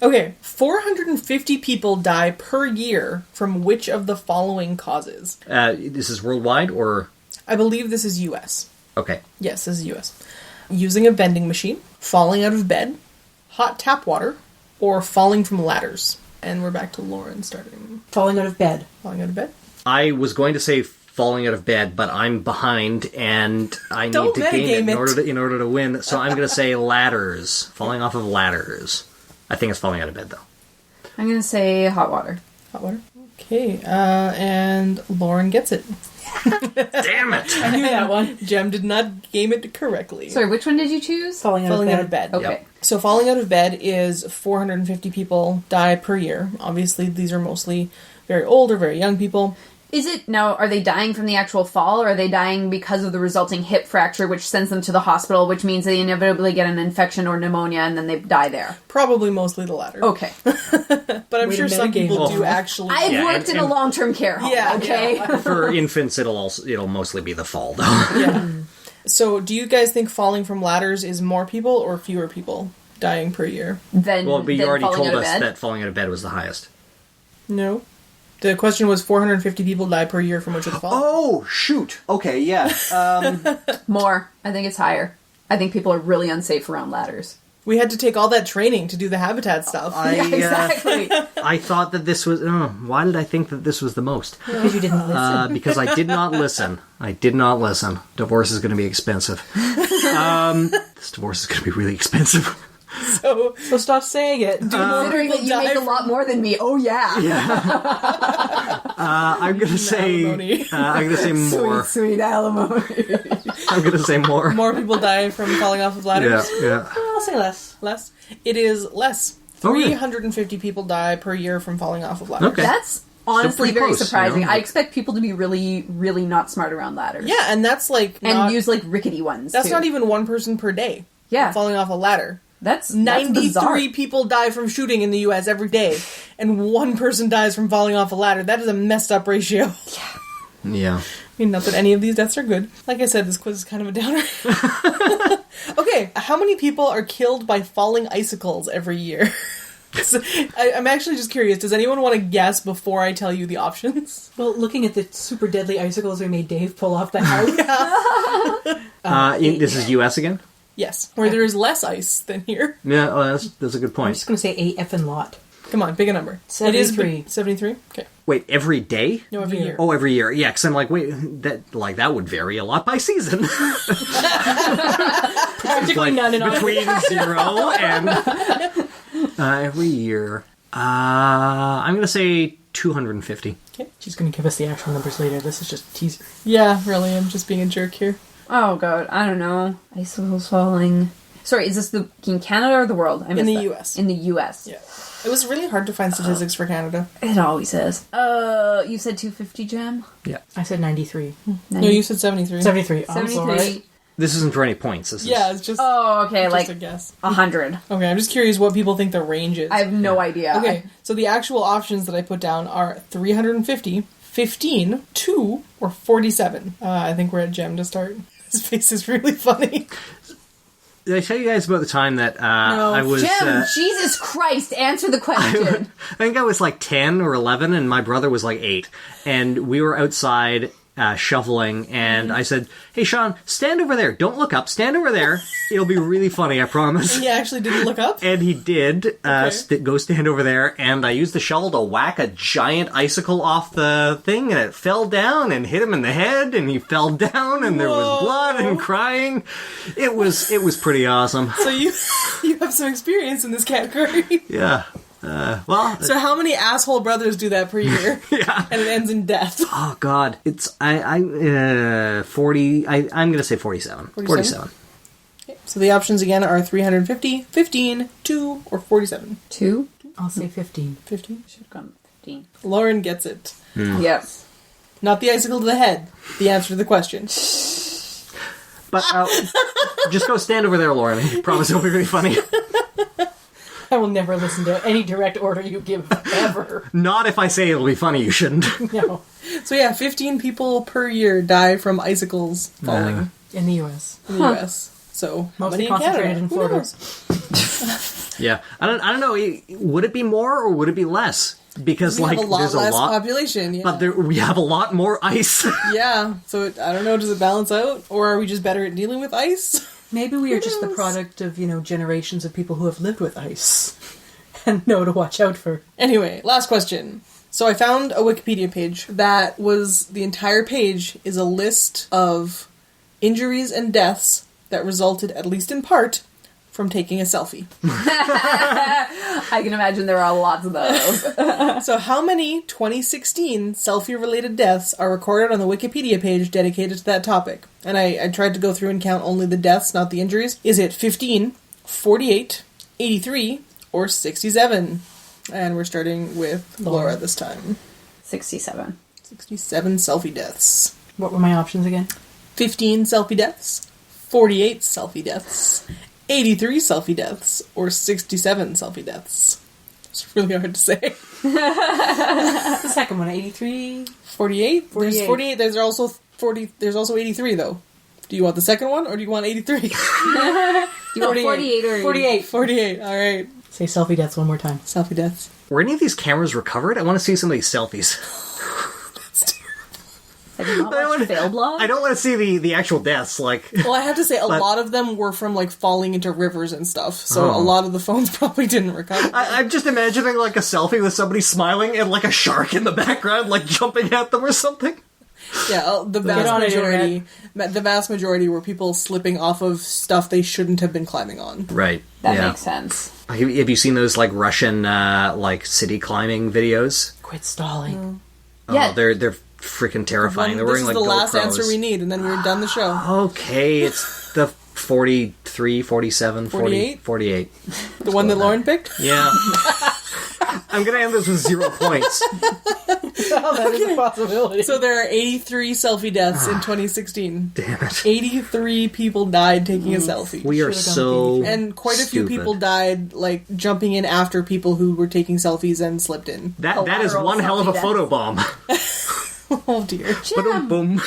Okay, 450 people die per year from which of the following causes? This is worldwide, or? I believe this is U.S. Okay. Yes, this is U.S. Using a vending machine, falling out of bed, hot tap water, or falling from ladders. And we're back to Lauren starting. Falling out of bed. Falling out of bed? I was going to say falling out of bed, but I'm behind, and I need to gain it in order to win, so I'm going to say ladders. Falling off of ladders. I think it's falling out of bed, though. I'm going to say hot water. Hot water. Okay, and Lauren gets it. Damn it! I knew that one. Jem did not game it correctly. Sorry, which one did you choose? Falling out of bed. Okay. Yep. So falling out of bed is 450 people die per year. Obviously, these are mostly very old or very young people. Is it, now, are they dying from the actual fall, or are they dying because of the resulting hip fracture, which sends them to the hospital, which means they inevitably get an infection or pneumonia, and then they die there? Probably mostly the latter. Okay. But I'm sure some people do actually... I've worked in a long-term care home, okay? Yeah. For infants, it'll mostly be the fall, though. Yeah. So, do you guys think falling from ladders is more people or fewer people dying per year? Then, Well, but you already falling told out of us bed? that falling out of bed was the highest. No. The question was 450 people die per year from which of the fall. Oh, shoot. Okay, yeah. More. I think it's higher. I think people are really unsafe around ladders. We had to take all that training to do the habitat stuff. Yeah, exactly. I thought that this was... why did I think that this was the most? Because you didn't listen. Because I did not listen. I did not listen. Divorce is going to be expensive. This divorce is going to be really expensive. So stop saying it. Considering that you make a lot more than me. Oh, yeah. I'm going to say... I'm going to say more. Sweet alimony. I'm going to say more. more people die from falling off of ladders? Yeah. I'll say less. Less? It is less. Okay. 350 people die per year from falling off of ladders. Okay. That's honestly pretty very close, surprising. you know? I expect people to be really, really not smart around ladders. Yeah, and that's like And use, like, rickety ones, That's too. not even one person per day. Yeah. Falling off a ladder. That's 93 bizarre. people die from shooting in the U.S. every day, and one person dies from falling off a ladder. That is a messed up ratio. Yeah. I mean, not that any of these deaths are good. Like I said, this quiz is kind of a downer. Okay, how many people are killed by falling icicles every year? So, I'm actually just curious. Does anyone want to guess before I tell you the options? Well, looking at the super deadly icicles we made Dave pull off the house. This is U.S. again? Yes. Where there is less ice than here. Yeah, that's a good I'm point. just going to say a effing lot. Come on, pick a number. 73. It is 73? Okay. Wait, every day? No, every year. Oh, every year. Yeah, because I'm like, wait, that would vary a lot by season. Practically none in Between 0 and... every year. I'm going to say 250. Okay. She's going to give us the actual numbers later. This is just a teaser. Yeah, really, I'm just being a jerk here. Oh, God. I don't know. Icicles falling. Sorry, is this in Canada or the world? I missed In the that. U.S. In the U.S. Yeah. It was really hard to find statistics for Canada. It always is. You said 250, Jem? Yeah. I said 93. No, you said 73. 73. I'm 73. sorry. This isn't for any points. This is... Yeah, it's just, Oh, okay, just like a guess. 100. Okay, I'm just curious what people think the range is. I have no idea. Okay, so the actual options that I put down are 350, 15, 2, or 47. I think we're at Jem to start. His face is really funny. Did I tell you guys about the time that I was... Jem, Jesus Christ, answer the question. I think I was like 10 or 11, and my brother was like 8. And we were outside shoveling, and I said, "Hey, Sean, stand over there. Don't look up. Stand over there. It'll be really funny, I promise." He actually didn't look up? And he did go stand over there, and I used the shovel to whack a giant icicle off the thing, and it fell down and hit him in the head, and he fell down, and there was blood and crying. It was pretty awesome. So you have some experience in this category. Yeah. So how many asshole brothers do that per year? Yeah. And it ends in death. Oh God, it's 40. I'm gonna say 47. 47. Okay, so the options again are 350, 15, 2, or 47. 2? I'll say 15. 15. Should have gone 15. Lauren gets it. Yep. Not the icicle to the head. The answer to the question. But just go stand over there, Lauren. I promise it'll be really funny. I will never listen to any direct order you give, ever. Not if I say it'll be funny, you shouldn't. No. So yeah, 15 people per year die from icicles falling In the U.S. in the U.S. So how Mostly many in Canada? concentrated in Who Florida. knows? Yeah. I don't know. Would it be more or would it be less? Because, We like, have a lot there's less a lot... population, yeah. But we have a lot more ice. Yeah, so I don't know, does it balance out? Or are we just better at dealing with ice? Maybe we are just the product of, generations of people who have lived with ice and know to watch out for. Anyway, last question. So I found a Wikipedia page that was, the entire page is a list of injuries and deaths that resulted, at least in part, from taking a selfie. I can imagine there are lots of those. So how many 2016 selfie-related deaths are recorded on the Wikipedia page dedicated to that topic? And I tried to go through and count only the deaths, not the injuries. Is it 15, 48, 83, or 67? And we're starting with Laura this time. 67. 67 selfie deaths. What were my options again? 15 selfie deaths, 48 selfie deaths, 83 selfie deaths, or 67 selfie deaths. It's really hard to say. The second one, 83. 48? There's 48. 48. There's also 40. There's also 83 though. Do you want the second one or do you want 83? Do you want 48 or 48. 48. All right. Say selfie deaths one more time. Selfie deaths. Were any of these cameras recovered? I want to see some of these selfies. Have you not watched Fail Blog? I don't want to see the actual deaths. Like, Well, I have to say a But- lot of them were from like falling into rivers and stuff. So a lot of the phones probably didn't recover. I'm just imagining like a selfie with somebody smiling and like a shark in the background, like jumping at them or something. Yeah, the vast majority were people slipping off of stuff they shouldn't have been climbing on. Right. That makes sense. Have you seen those like Russian like city climbing videos? Quit stalling. Oh, Yeah. they're freaking terrifying. They're This wearing is like the last GoPros. answer we need, and then we're done the show. Okay, it's the 43, 47, 40, 48. The one that Lauren picked? Yeah. I'm gonna end this with 0 points. That is a possibility. So there are 83 selfie deaths in 2016. Damn it. 83 people died taking a selfie. We are so And quite a few stupid. people died, like, jumping in after people who were taking selfies and slipped in. That is Lateral one hell of a selfie photo bomb. Oh, dear. Boom, boom.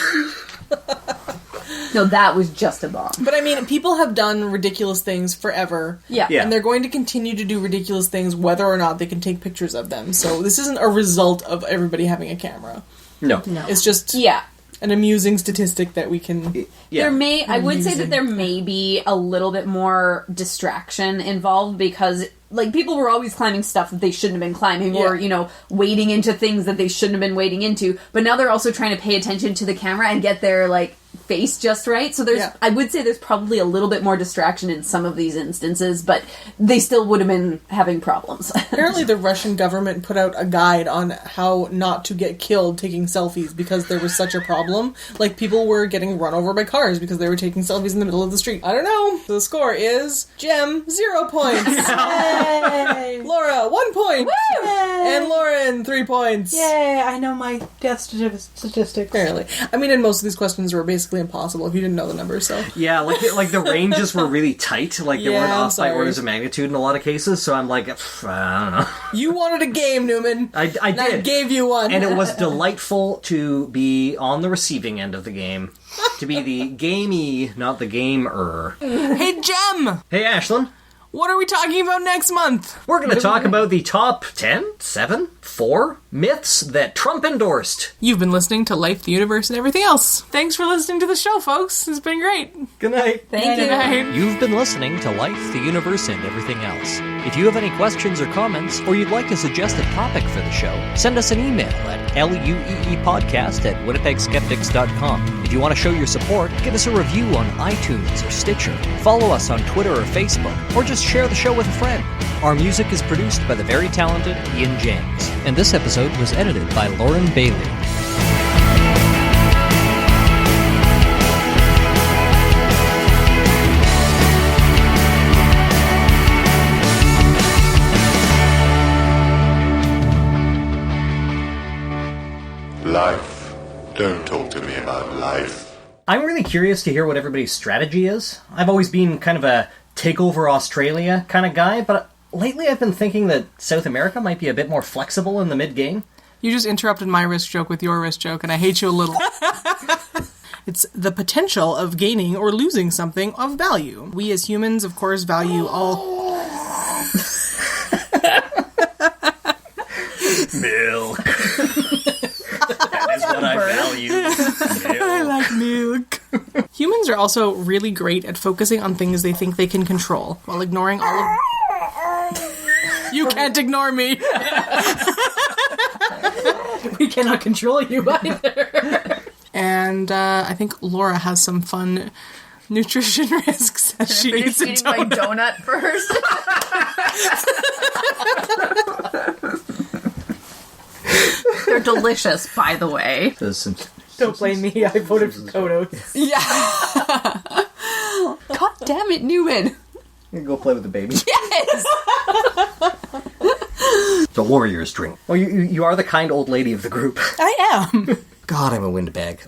No, that was just a bomb. But, I mean, people have done ridiculous things forever. Yeah. Yeah. And they're going to continue to do ridiculous things whether or not they can take pictures of them. So this isn't a result of everybody having a camera. No. It's just Yeah. an amusing statistic that we can... Yeah. I would say that there may be a little bit more distraction involved because, like, people were always climbing stuff that they shouldn't have been climbing or, wading into things that they shouldn't have been wading into. But now they're also trying to pay attention to the camera and get their, like, face just right. So I would say there's probably a little bit more distraction in some of these instances, but they still would have been having problems. Apparently the Russian government put out a guide on how not to get killed taking selfies because there was such a problem. Like, people were getting run over by cars because they were taking selfies in the middle of the street. I don't know. The score is Jem, 0 points. Yay! Laura, 1 point. Woo! And Lauren, 3 points. Yay, I know my death statistics. Apparently. I mean, and most of these questions were basically impossible if you didn't know the numbers, so... Yeah, like the ranges were really tight. Like they weren't Yeah, I'm off by sorry. orders of magnitude in a lot of cases. So I'm like, I don't know. You wanted a game, Newman. I And I did. gave you one. And it was delightful to be on the receiving end of the game. To be the gamey, not the gamer. Hey, Jem! Hey, Ashlyn. What are we talking about next month? We're going to talk about the top 10, 7, 4 myths that Trump endorsed. You've been listening to Life, the Universe, and Everything Else. Thanks for listening to the show, folks. It's been great. Good night. Thank you. Good night. You've been listening to Life, the Universe, and Everything Else. If you have any questions or comments, or you'd like to suggest a topic for the show, send us an email at lueepodcast@winnipegskeptics.com. If you want to show your support, give us a review on iTunes or Stitcher, follow us on Twitter or Facebook, or just share the show with a friend. Our music is produced by the very talented Ian James, and this episode was edited by Lauren Bailey. Don't talk to me about life. I'm really curious to hear what everybody's strategy is. I've always been kind of a take over Australia kind of guy, but lately I've been thinking that South America might be a bit more flexible in the mid-game. You just interrupted my risk joke with your risk joke, and I hate you a little. It's the potential of gaining or losing something of value. We as humans, of course, value all... Milk. That is what I value. Milk. I like milk. Humans are also really great at focusing on things they think they can control, while ignoring all of... You can't ignore me! We cannot control you either. And I think Laura has some fun nutrition risks as she eats a eating my donut first. They're delicious, by the way. Don't blame me, I voted for Kodos. Yeah. God damn it, Newman. You can go play with the baby. Yes! The warrior's drink. Well, you are the kind old lady of the group. I am. God, I'm a windbag.